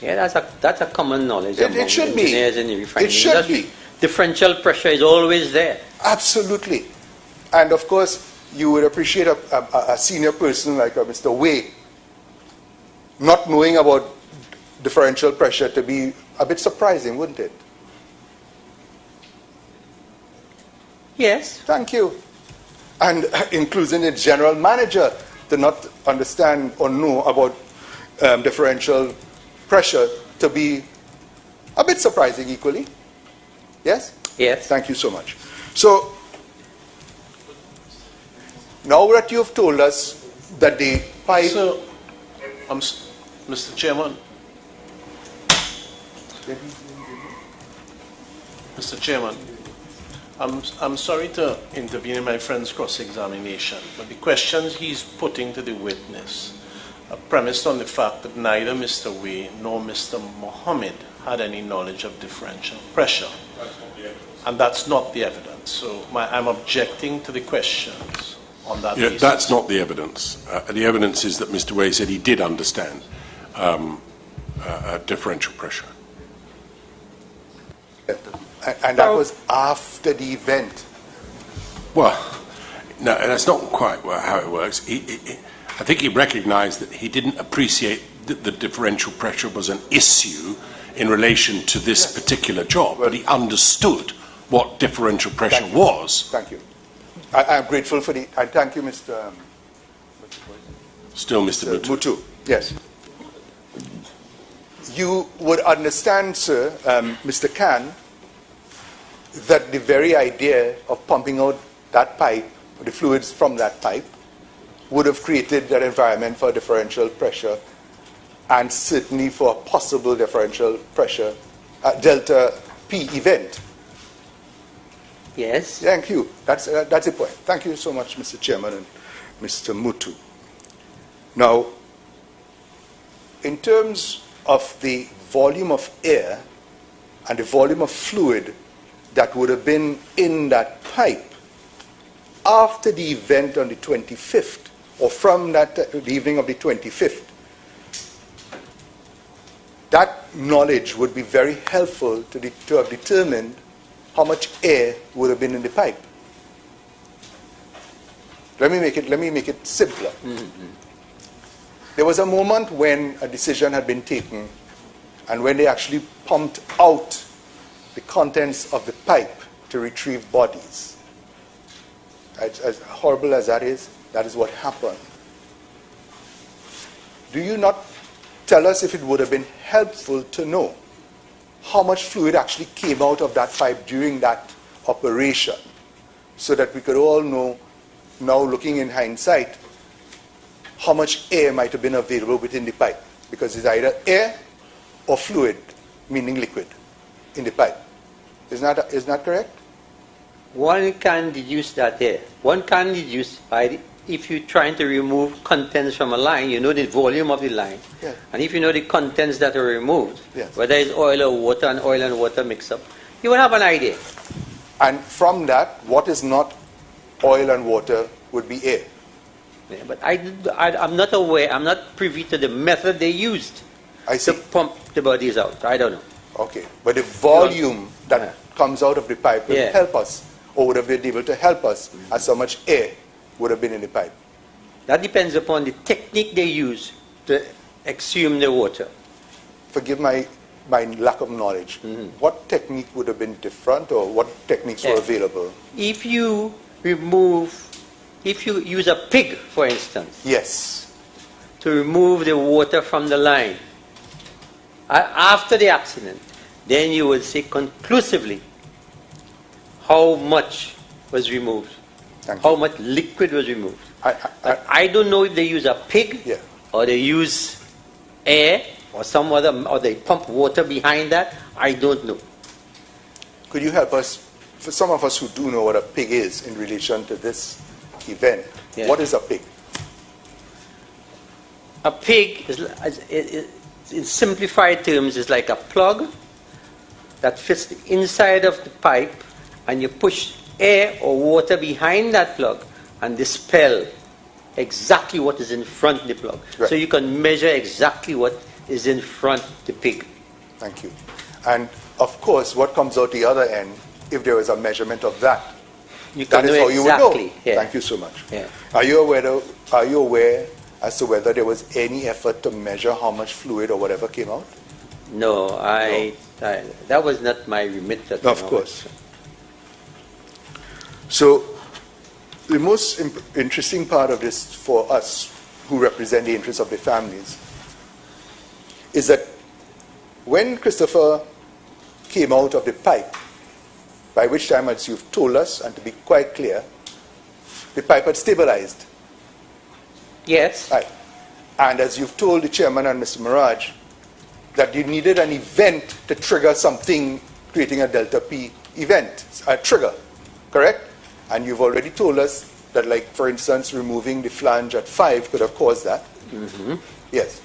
Yeah, that's a common knowledge It among should be. engineers in the refinery It should industry. be. Differential pressure is always there. Absolutely. And of course, you would appreciate a senior person like Mr. Wade not knowing about differential pressure to be a bit surprising, wouldn't it? Yes. Thank you. And including the general manager to not understand or know about differential pressure to be a bit surprising equally. Yes? Yes. Thank you so much. So, now that you've told us that the pipe... So, Mr. Chairman. Mr. Chairman, I'm sorry to intervene in my friend's cross-examination, but the questions he's putting to the witness are premised on the fact that neither Mr. Way nor Mr. Mohammed had any knowledge of differential pressure. And that's not the evidence. So I'm objecting to the questions on that basis. That's not the evidence. The evidence is that Mr. Way said he did understand differential pressure. And that was after the event. Well, no, that's not quite how it works. I think he recognized that he didn't appreciate that the differential pressure was an issue in relation to this particular job, but he understood what differential pressure was. Thank you. I'm grateful for I thank you, Mr. Still, Mr. Mutu. Mutu. Yes. You would understand, sir, Mr. Khan, that the very idea of pumping out that pipe, the fluids from that pipe, would have created that environment for differential pressure and certainly for a possible differential pressure delta P event. Yes. Thank you. That's a point. Thank you so much, Mr. Chairman and Mr. Mutu. Now, in terms of the volume of air and the volume of fluid that would have been in that pipe after the event on the 25th, or from that the evening of the 25th, that knowledge would be very helpful to have determined how much air would have been in the pipe. Let me make it simpler. Mm-hmm. There was a moment when a decision had been taken, and when they actually pumped out the contents of the pipe to retrieve bodies. As horrible as that is what happened. Do you not tell us if it would have been helpful to know how much fluid actually came out of that pipe during that operation, so that we could all know, now looking in hindsight, how much air might have been available within the pipe? Because it's either air or fluid, meaning liquid, in the pipe. Isn't that correct? One can deduce that there. One can deduce by if you're trying to remove contents from a line, you know the volume of the line. Yeah. And if you know the contents that are removed, yes, whether it's oil or water, and oil and water mix up, you will have an idea. And from that, what is not oil and water would be air. Yeah, but I'm not aware, I'm not privy to the method they used to pump the bodies out. I don't know. Okay, but the volume that comes out of the pipe will help us, or would have been able to help us as how much air would have been in the pipe. That depends upon the technique they use to exhume the water. Forgive my lack of knowledge. Mm-hmm. What technique would have been different, or what techniques were available? If you use a pig, for instance, yes, to remove the water from the line after the accident, then you will see conclusively how much was removed, how much liquid was removed. I don't know if they use a pig, or they use air, or some other, or they pump water behind that. I don't know. Could you help us, for some of us who do know what a pig is in relation to this event, what is a pig? A pig, in simplified terms, is like a plug that fits the inside of the pipe, and you push air or water behind that plug and dispel exactly what is in front of the plug. Right. So you can measure exactly what is in front of the pig. Thank you. And of course, what comes out the other end, if there is a measurement of that, that is how you would know. Yeah. Thank you so much. Yeah. Are you aware as to whether there was any effort to measure how much fluid or whatever came out? No, that was not my remit. No, of course. So the most interesting part of this for us who represent the interests of the families is that when Christopher came out of the pipe, by which time, as you've told us, and to be quite clear, the pipe had stabilized. Yes. Right. And as you've told the chairman and Mr. Mirage, that you needed an event to trigger something, creating a delta P event, a trigger, correct? And you've already told us that, like, for instance, removing the flange at 5 could have caused that. Mm-hmm. Yes.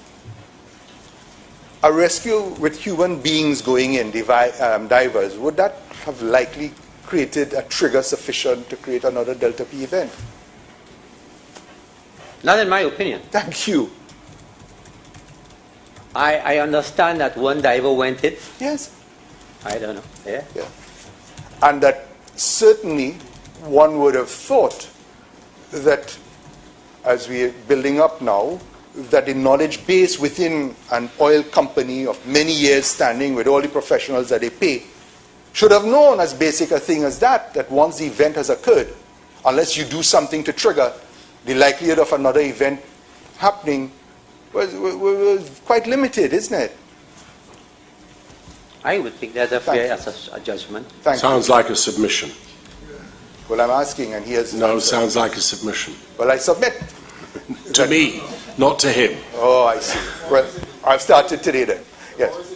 A rescue with human beings going in, divers, would that have likely created a trigger sufficient to create another delta P event? Not in my opinion. Thank you. I understand that one diver went in. Yes. I don't know. Yeah. Yeah. And that certainly one would have thought that, as we are building up now, that the knowledge base within an oil company of many years standing with all the professionals that they pay should have known as basic a thing as that once the event has occurred, unless you do something to trigger, the likelihood of another event happening was quite limited, isn't it? I would think that's a fair judgment. Sounds like a submission. Well, I'm asking, and he has... No, sounds like a submission. Well, I submit. To me, not to him. Oh, I see. Well, I've started today then. Yes.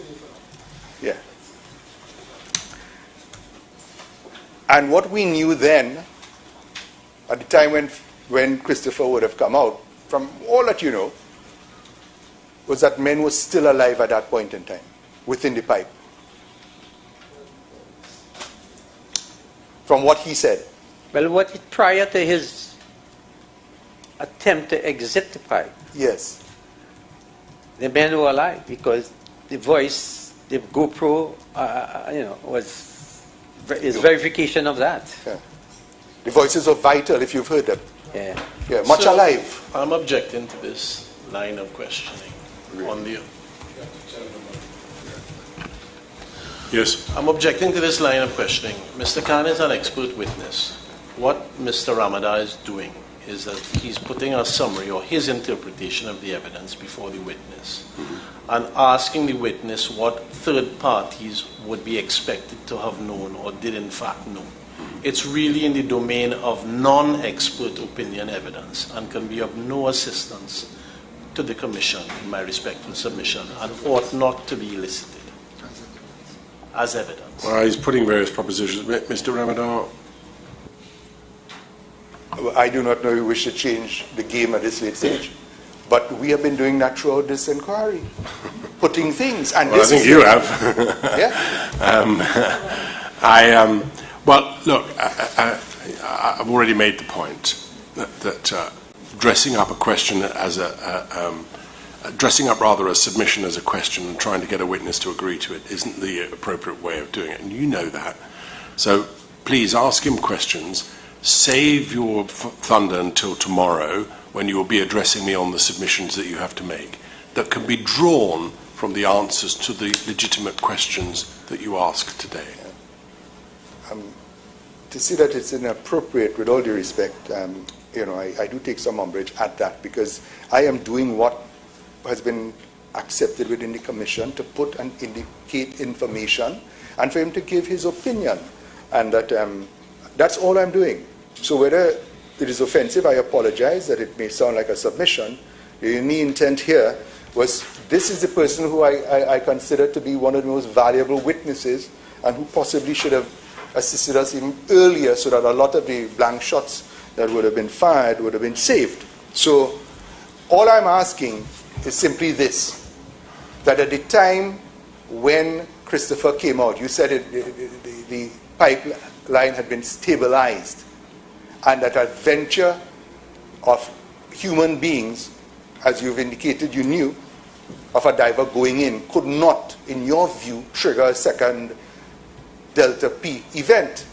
Yeah. And what we knew then, at the time when Christopher would have come out, from all that you know, was that men were still alive at that point in time, within the pipe. From what he said. Well, prior to his attempt to exit the pipe, Yes. the men were alive because the voice, the GoPro, is verification of that. Yeah. The voices are vital if you've heard them. Yeah. Yeah, much So, alive. I'm objecting to this line of questioning on the... Yes. I'm objecting to this line of questioning. Mr. Khan is an expert witness. What Mr. Ramadan is doing is that he's putting a summary or his interpretation of the evidence before the witness and asking the witness what third parties would be expected to have known or did in fact know. It's really in the domain of non-expert opinion evidence and can be of no assistance to the Commission, in my respectful submission, and ought not to be elicited as evidence. Well, he's putting various propositions. Mr. Ramadan? I do not know if we wish to change the game at this late stage. But we have been doing that throughout this inquiry. Putting things. And Well, I think you have. Yeah. Well, look, I've already made the point that dressing up a question as dressing up rather a submission as a question and trying to get a witness to agree to it isn't the appropriate way of doing it, and you know that. So please ask him questions. Save your thunder until tomorrow when you will be addressing me on the submissions that you have to make that can be drawn from the answers to the legitimate questions that you ask today. To see that it's inappropriate, with all due respect, I do take some umbrage at that because I am doing what has been accepted within the Commission to put and indicate information and for him to give his opinion. And that's all I'm doing. So whether it is offensive, I apologize that it may sound like a submission. The only intent here was this is the person who I consider to be one of the most valuable witnesses and who possibly should have assisted us even earlier so that a lot of the blank shots that would have been fired would have been saved. So all I'm asking is simply this, that at the time when Christopher came out, you said the pipeline had been stabilized and that adventure of human beings, as you've indicated you knew, of a diver going in could not, in your view, trigger a second Delta P event,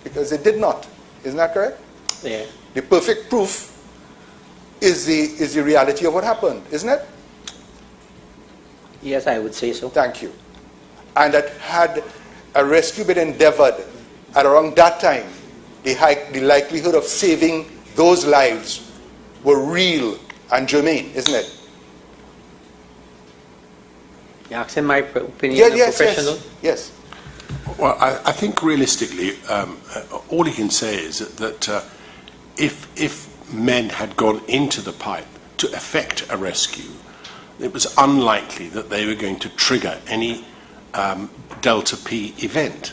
because it did not. Isn't that correct? Yeah. The perfect proof is the reality of what happened, isn't it? Yes, I would say so. Thank you. And that had a rescue been endeavored at around that time, the likelihood of saving those lives were real and germane, isn't it? You're asking my opinion as a professional? Yes. Well, I think realistically, all he can say is that if men had gone into the pipe to effect a rescue, it was unlikely that they were going to trigger any Delta P event.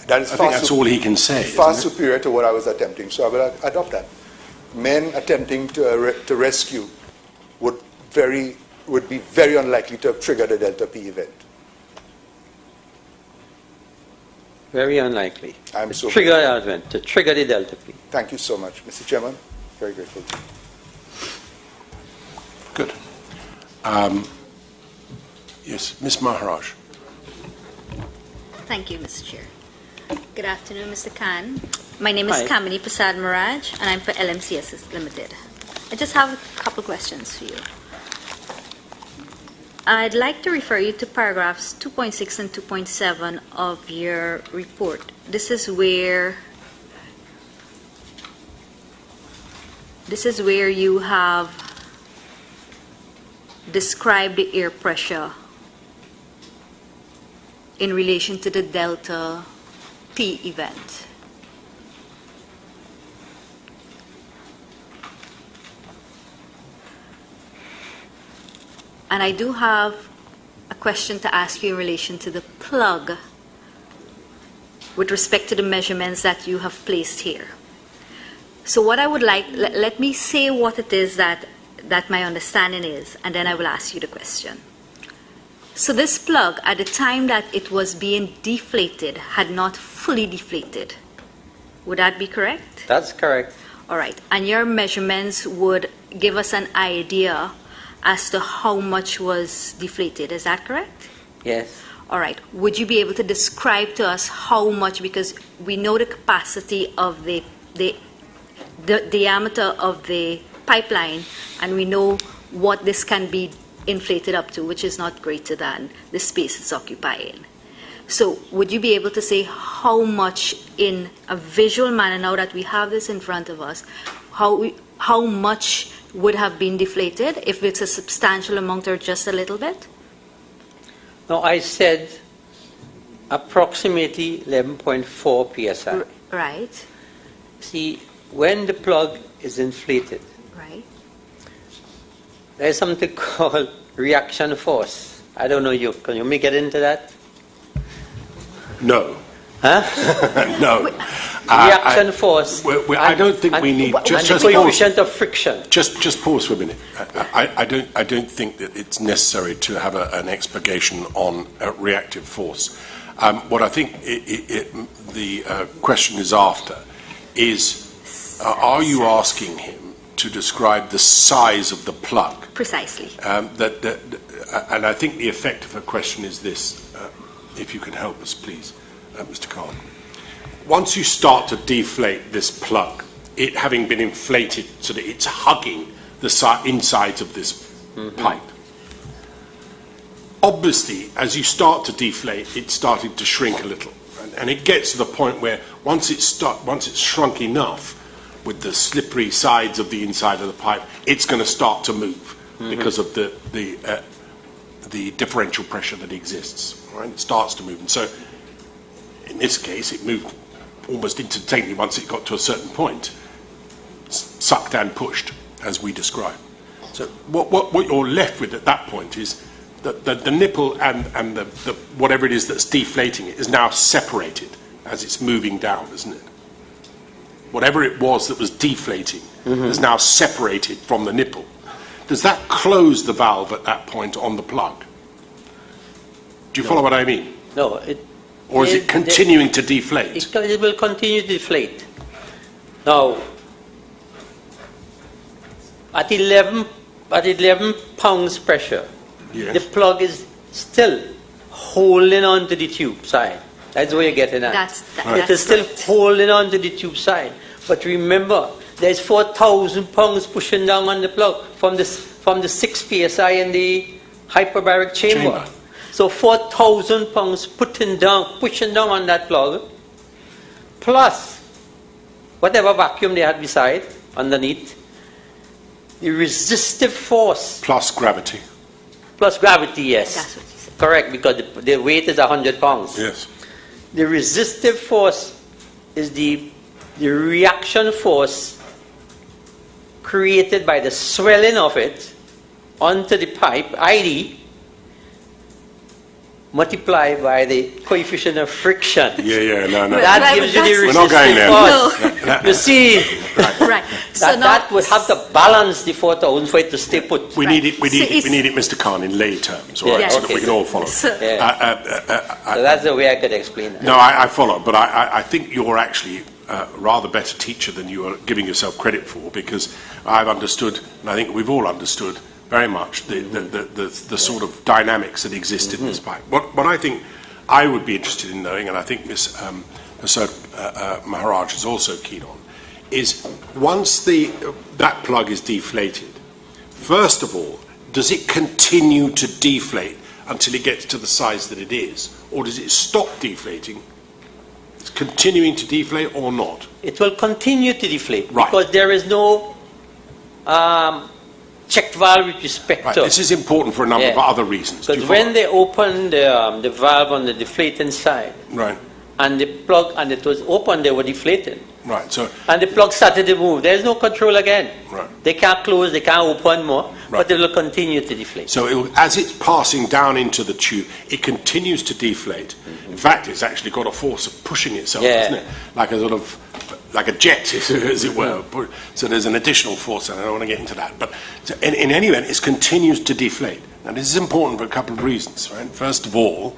That is I think that's all he can say. Far superior to what I was attempting, so I will adopt that. Men attempting to rescue would be very unlikely to have triggered a Delta P event. Very unlikely. To trigger the Delta P. Thank you so much, Mr. Chairman. Very grateful. Good. Yes, Ms. Maharaj. Thank you, Mr. Chair. Good afternoon, Mr. Khan. My name is Hi. Kamini Prasad Maraj, and I'm for LMCS Limited. I just have a couple questions for you. I'd like to refer you to paragraphs 2.6 and 2.7 of your report. This is where you have described the air pressure in relation to the Delta P event. And I do have a question to ask you in relation to the plug with respect to the measurements that you have placed here. So what I would like, let me say what it is that my understanding is, and then I will ask you the question. So this plug, at the time that it was being deflated, had not fully deflated. Would that be correct? That's correct. All right. And your measurements would give us an idea as to how much was deflated. Is that correct? Yes. All right. Would you be able to describe to us how much, because we know the capacity of the diameter of the pipeline, and we know what this can be inflated up to, which is not greater than the space it's occupying. So would you be able to say how much, in a visual manner, now that we have this in front of us, how much would have been deflated, if it's a substantial amount or just a little bit? No, I said approximately 11.4 psi. Right. See, when the plug is inflated, Right. there's something called reaction force. I don't know, can you get into that? No. Huh? No. Reaction force. I don't think we need just the coefficient of friction. Just pause for a minute. I don't think that it's necessary to have an explanation on reactive force. What I think the question is after is, are you asking him to describe the size of the plug? Precisely. And I think the effect of her question is this. If you can help us, please, Mr. Khan. Once you start to deflate this plug, it having been inflated so that it's hugging the insides of this pipe. Obviously, as you start to deflate, it's starting to shrink a little. And it gets to the point where once it's shrunk enough with the slippery sides of the inside of the pipe, it's going to start to move because of the differential pressure that exists. Right? It starts to move. And so, in this case, it moved almost instantaneously once it got to a certain point. Sucked and pushed, as we described. So what you're left with at that point is that the nipple and the whatever it is that's deflating it is now separated as it's moving down, isn't it? Whatever it was that was deflating is now separated from the nipple. Does that close the valve at that point on the plug? Do you follow what I mean? No. Or is it continuing to deflate? It will continue to deflate. Now, at 11 pounds pressure, Yes. the plug is still holding on to the tube side. That's where you're getting at. It is still holding on to the tube side. But remember, there's 4,000 pounds pushing down on the plug from the 6 psi in the hyperbaric chamber. So 4,000 pounds pushing down on that plug, plus whatever vacuum they had beside, underneath, the resistive force. Plus gravity. Plus gravity, yes. That's what you said. Correct, because the weight is 100 pounds. Yes. The resistive force is the reaction force created by the swelling of it onto the pipe, ID, multiplied by the coefficient of friction. No. That gives you the resistive We're not going there. force. You see, Right. So that would have to balance the 4,000 for it to stay put. We need it, Mr. Khan, in lay terms, all right, Yes. so that we can all follow. So- So that's the way I could explain that. No, I follow, but I think you're actually a rather better teacher than you are giving yourself credit for, because I've understood, and I think we've all understood very much the sort of dynamics that exist in this pipe. What I think I would be interested in knowing, and I think Ms. Maharaj is also keen on, is once that plug is deflated, first of all, does it continue to deflate until it gets to the size that it is, or does it stop deflating? It's continuing to deflate or not? It will continue to deflate, Right. because there is no check valve with respect Right. to. This is important for a number of other reasons. Do you Because follow? when they open the valve on the deflating side, Right. and the plug, and it was open, they were deflated. Right. So And the plug started to move. There's no control again. Right. They can't close, they can't open more, Right. but it will continue to deflate. So as it's passing down into the tube, it continues to deflate. In fact, it's actually got a force of pushing itself, Yeah. isn't it? Like a sort of, like a jet, as it were. So there's an additional force, and I don't want to get into that. But so in any event, it continues to deflate. Now, this is important for a couple of reasons, right? First of all,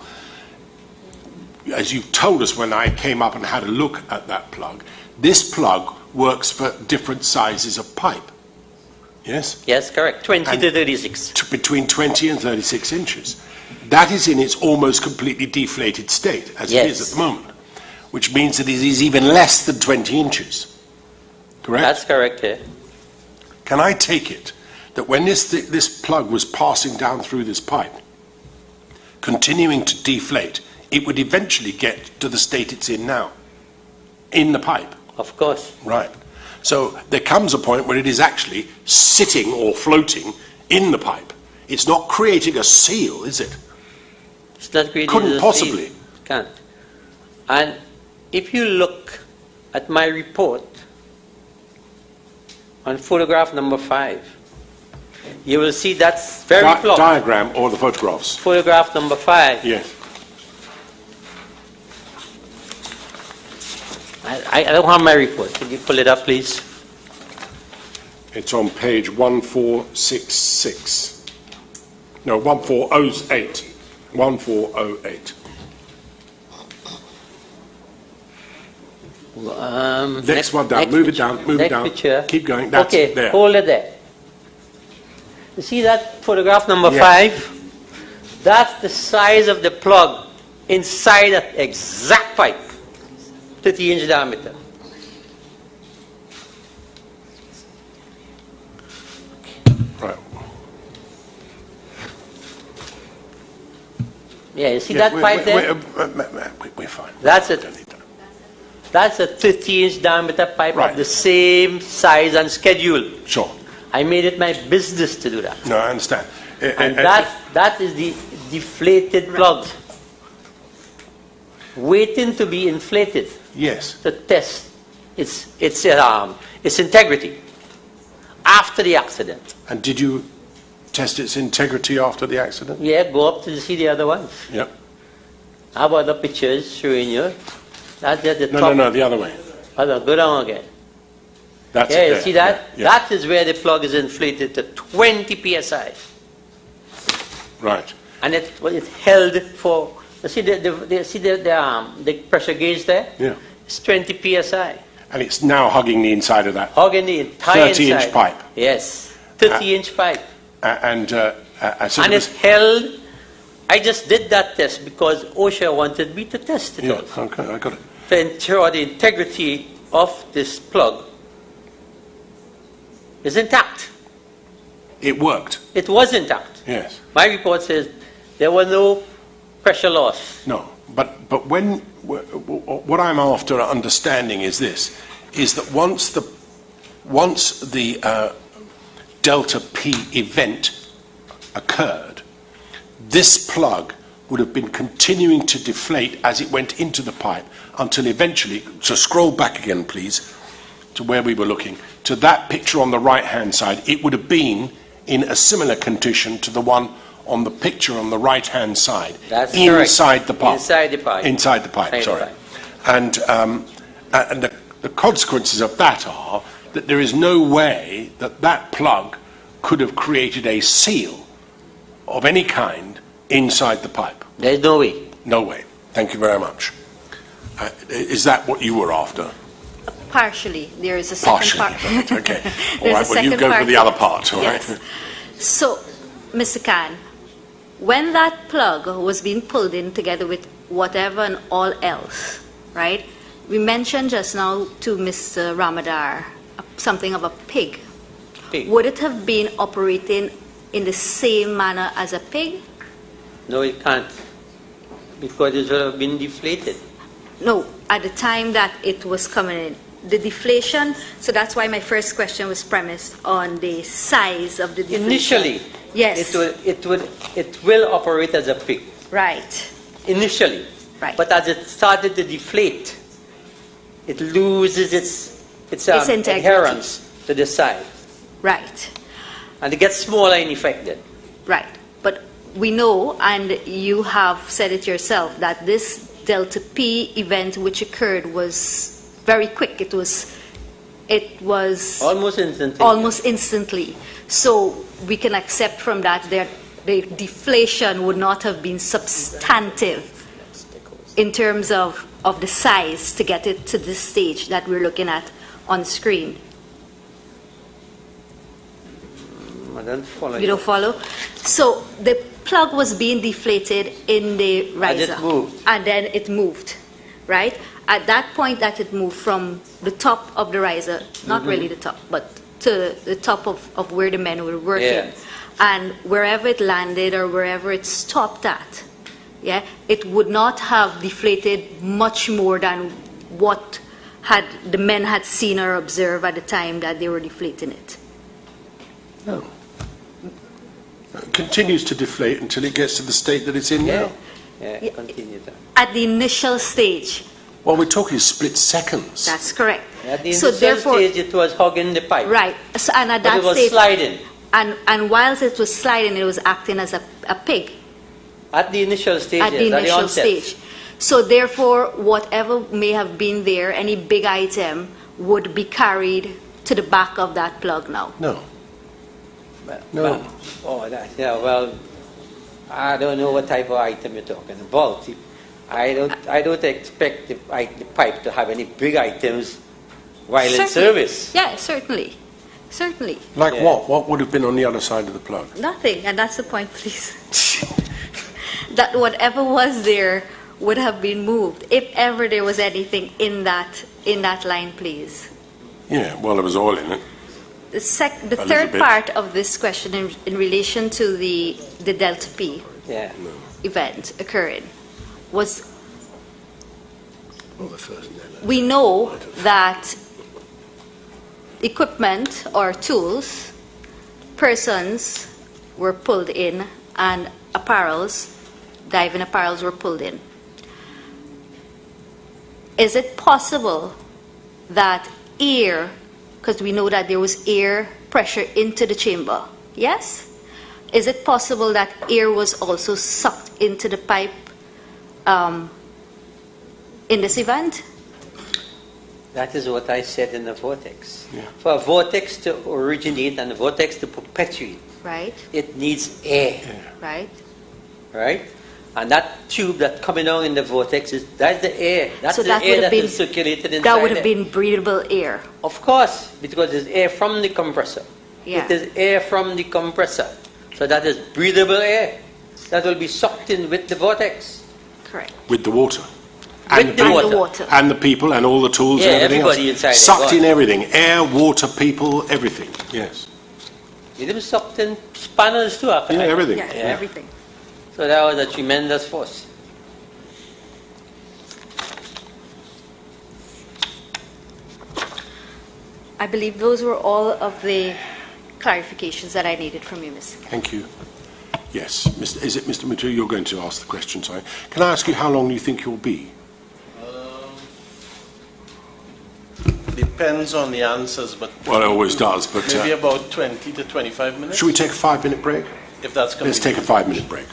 as you told us when I came up and had a look at that plug, this plug works for different sizes of pipe. Yes? Yes, correct. 20 And- to 36. Between 20 and 36 inches. That is in its almost completely deflated state, as it is Yes. at the moment, which means that it is even less than 20 inches. Correct? That's correct, yeah. Can I take it that when this plug was passing down through this pipe, continuing to deflate, it would eventually get to the state it's in now, in the pipe? Of course. Right. So there comes a point where it is actually sitting or floating in the pipe. It's not creating a seal, is it? It's not created Couldn't as a possibly. seal. Can't. And if you look at my report on photograph number 5, you will see that's very plug. Diagram or the photographs? Photograph number 5. Yes. I don't have my report. Can you pull it up, please? It's on page 1466. No, 1408. 1408. Next one down. Move it down. Move it next down. Picture. Keep going. That's okay, it there. hold it there. You see that photograph number Yes. 5? That's the size of the plug inside that exact pipe. 30-inch diameter. Right. Yeah, you see Yeah, that pipe there? We're fine. That's We it. don't need that. That's a 30-inch diameter pipe Right. of the same size and schedule. Sure. I made it my business to do that. No, I understand. And that is the deflated plug, waiting to be inflated Yes. to test its integrity after the accident. And did you test its integrity after the accident? Yeah, go up to see the other ones. Yep. I have other pictures showing you. That's at the No, top. no, the other way. Go down again. That's Yeah, it you there. see that? Yeah. That is where the plug is inflated to 20 psi. Right. And it held for, you see the pressure gauge there? Yeah. It's 20 psi. And it's now hugging the inside of that. Hugging the entire 30-inch inside. pipe. Yes, 30-inch pipe. So And it it's was, held. I just did that test because OSHA wanted me to test it yeah, also, okay, I got it. to ensure the integrity of this plug is intact. It worked. It was intact. Yes. My report says there was no pressure loss. No, but when what I'm after understanding is this: is that once the delta P event occurred, this plug would have been continuing to deflate as it went into the pipe until eventually. So scroll back again, please, to where we were looking, to that picture on the right-hand side. It would have been in a similar condition to the one on the picture on the right-hand side. That's inside correct. the pipe. Inside the pipe. Inside the pipe, Inside the sorry. pipe. And the consequences of that are that there is no way that that plug could have created a seal of any kind inside the pipe. There's no way. No way. Thank you very much. Is that what you were after? Partially. There is a second Partially. part. Right, okay. All There's right, a well, you second go for part the to other it. part, all right? Yes. So, Mr. Khan, when that plug was being pulled in together with whatever and all else, right? We mentioned just now to Mr. Ramadar something of a pig. Pig. Would it have been operating in the same manner as a pig? No, it can't. Because it would have been deflated. No, at the time that it was coming in. The deflation, so that's why my first question was premised on the size of the deflation. Initially, Yes. it will operate as a pig. Right. Initially. Right. But as it started to deflate, it loses its integrity. adherence to the side. Right. And it gets smaller and affected. Right. But we know, and you have said it yourself, that this Delta P event which occurred was very quick. It was Almost instantly. almost instantly. So we can accept from that the deflation would not have been substantive in terms of the size to get it to this stage that we're looking at on screen. I don't follow You don't follow? So the plug was being deflated in the riser. it moved. And then it moved, right? At that point that it moved from the top of the riser, not really the top, but to the top of where the men were working. Yes. And wherever it landed or wherever it stopped at, yeah, it would not have deflated much more than what the men had seen or observed at the time that they were deflating it. No. It continues to deflate until it gets to the state that it's in now. Yeah, continue that. At the initial stage, Well, we're talking split seconds. that's correct. At the So initial therefore, stage, it was hugging the pipe. right. So, and at But that it was stage, sliding. and whilst it was sliding, it was acting as a pig At the initial stage, at the yes, initial onset. stage. So therefore, whatever may have been there, any big item would be carried to the back of that plug now. No. No. Well, I don't know what type of item you're talking about. I don't expect the pipe to have any big items while in service. Yeah, certainly. Certainly. Like Yeah. what? What would have been on the other side of the plug? Nothing, and that's the point, please. That whatever was there would have been moved, if ever there was anything in that line, please. Yeah, well, there was oil in it. The little third bit. part of this question in relation to the Delta P Yeah. event occurring was Well, the first we know that equipment or tools, persons were pulled in, and diving apparels were pulled in. Is it possible that air, because we know that there was air pressure into the chamber, yes? Is it possible that air was also sucked into the pipe in this event? That is what I said in the vortex. Yeah. For a vortex to originate and a vortex to perpetuate, Right, it needs air, right. right? And that tube that's coming out in the vortex, that's the air. That's So the that would air have that been- is circulated inside That would have there. been breathable air. Of course, because it's air from the compressor. Yeah. It is air from the compressor. So that is breathable air. That will be sucked in with the vortex. Correct. With the water. With the And water. the water. And the people and all the tools Yeah, and everything everybody else. inside it, Sucked in right. everything. Air, water, people, everything. Yes. It was sucked in spanners too. Yeah, everything. Yeah, Yeah. everything. So that was a tremendous force. I believe those were all of the clarifications that I needed from you, Ms. Thank you. Yes. Is it Mr. Matu? You're going to ask the question, sorry. Can I ask you how long you think you'll be? Depends on the answers, but Well, it always does, but maybe about 20 to 25 minutes, should we take a 5-minute break? if that's Let's convenient. take a 5-minute break.